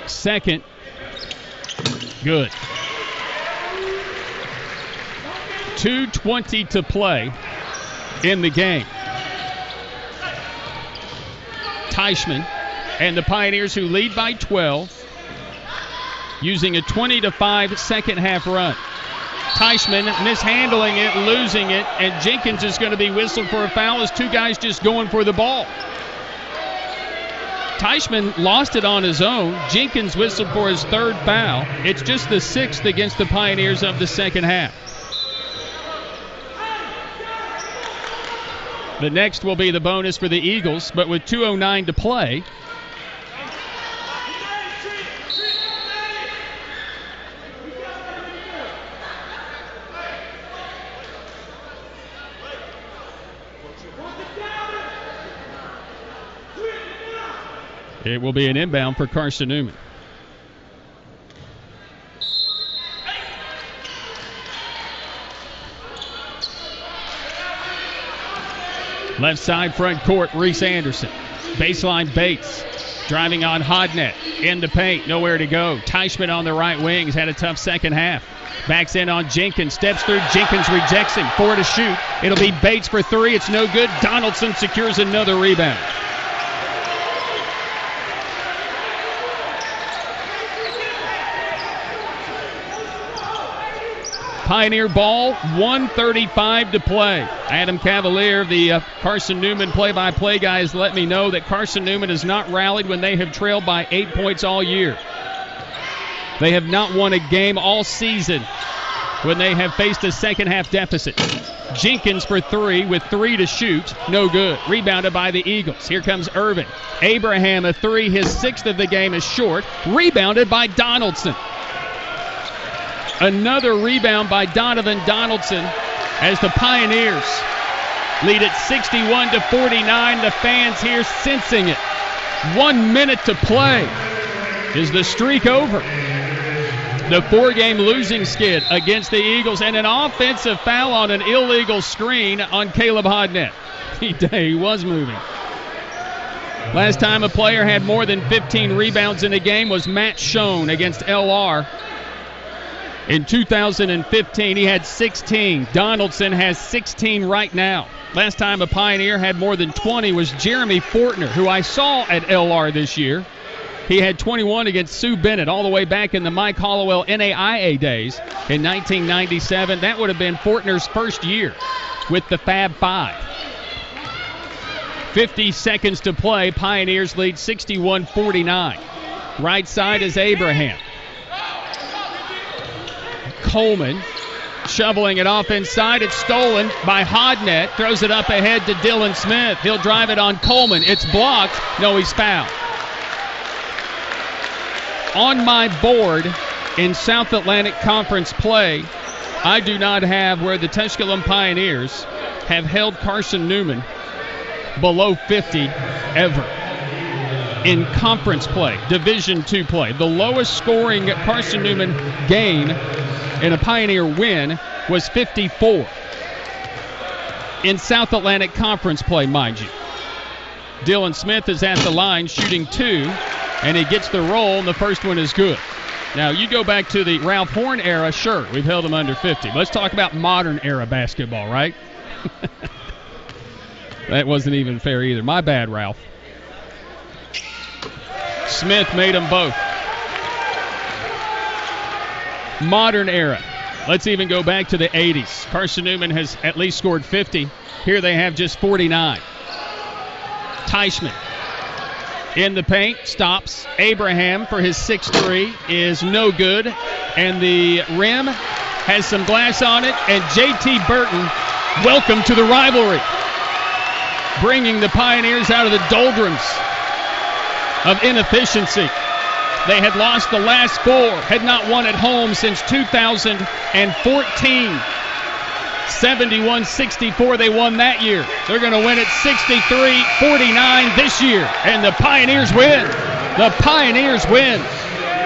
Second, good. 2:20 to play in the game. Teichman and the Pioneers, who lead by 12, using a 20-5 second half run. Teichman mishandling it, losing it, and Jenkins is going to be whistled for a foul as two guys just going for the ball. Teichman lost it on his own. Jenkins whistled for his third foul. It's just the sixth against the Pioneers of the second half. The next will be the bonus for the Eagles, but with 2:09 to play, it will be an inbound for Carson-Newman. Left side front court, Reese Anderson. Baseline Bates. Driving on Hodnett. In the paint, nowhere to go. Teichman on the right wing has had a tough second half. Backs in on Jenkins. Steps through. Jenkins rejects him. 4 to shoot. It'll be Bates for 3. It's no good. Donaldson secures another rebound. Pioneer ball, 1:35 to play. Adam Cavalier, the Carson-Newman play-by-play guy, has let me know that Carson-Newman has not rallied when they have trailed by 8 points all year. They have not won a game all season when they have faced a second-half deficit. Jenkins for 3 with 3 to shoot. No good. Rebounded by the Eagles. Here comes Irvin. Abraham, a 3. His 6th of the game is short. Rebounded by Donaldson. Another rebound by Donovan Donaldson as the Pioneers lead it 61-49. The fans here sensing it. 1 minute to play. Is the streak over? The 4-game losing skid against the Eagles, and an offensive foul on an illegal screen on Caleb Hodnett. He was moving. Last time a player had more than 15 rebounds in a game was Matt Schoen against LR. In 2015, he had 16. Donaldson has 16 right now. Last time a Pioneer had more than 20 was Jeremy Fortner, who I saw at LR this year. He had 21 against Sue Bennett all the way back in the Mike Hollowell NAIA days in 1997. That would have been Fortner's first year with the Fab Five. 50 seconds to play. Pioneers lead 61-49. Right side is Abraham. Coleman shoveling it off inside. It's stolen by Hodnett. Throws it up ahead to Dylan Smith. He'll drive it on Coleman. It's blocked. No, he's fouled. On my board in South Atlantic Conference play, I do not have where the Tusculum Pioneers have held Carson-Newman below 50 ever. In conference play, Division II play, the lowest scoring Carson-Newman game in a Pioneer win was 54. In South Atlantic Conference play, mind you. Dylan Smith is at the line shooting 2, and he gets the roll, and the first one is good. Now, you go back to the Ralph Horn era, sure, we've held them under 50. Let's talk about modern era basketball, right? That wasn't even fair either. My bad, Ralph. Smith made them both. Modern era. Let's even go back to the 80s. Carson-Newman has at least scored 50. Here they have just 49. Teichman in the paint, stops. Abraham for his 6-3 is no good. And the rim has some glass on it. And J.T. Burton, welcome to the rivalry. Bringing the Pioneers out of the doldrums of inefficiency. They had lost the last 4, had not won at home since 2014. 71-64 they won that year. They're going to win it 63-49 this year, and the Pioneers win. The Pioneers win,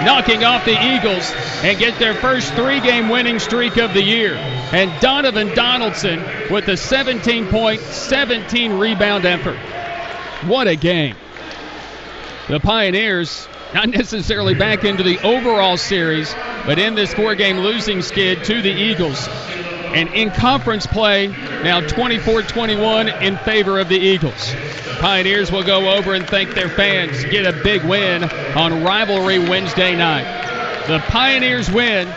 knocking off the Eagles and get their first 3-game winning streak of the year. And Donovan Donaldson with a 17-point, 17-rebound effort. What a game. The Pioneers not necessarily back into the overall series, but in this 4-game losing skid to the Eagles. And in conference play, now 24-21 in favor of the Eagles. Pioneers will go over and thank their fans, get a big win on Rivalry Wednesday night. The Pioneers win.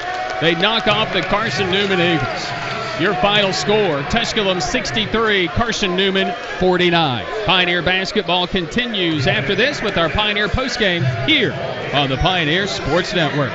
They knock off the Carson-Newman Eagles. Your final score, Tusculum 63, Carson-Newman 49. Pioneer basketball continues after this with our Pioneer postgame here on the Pioneer Sports Network.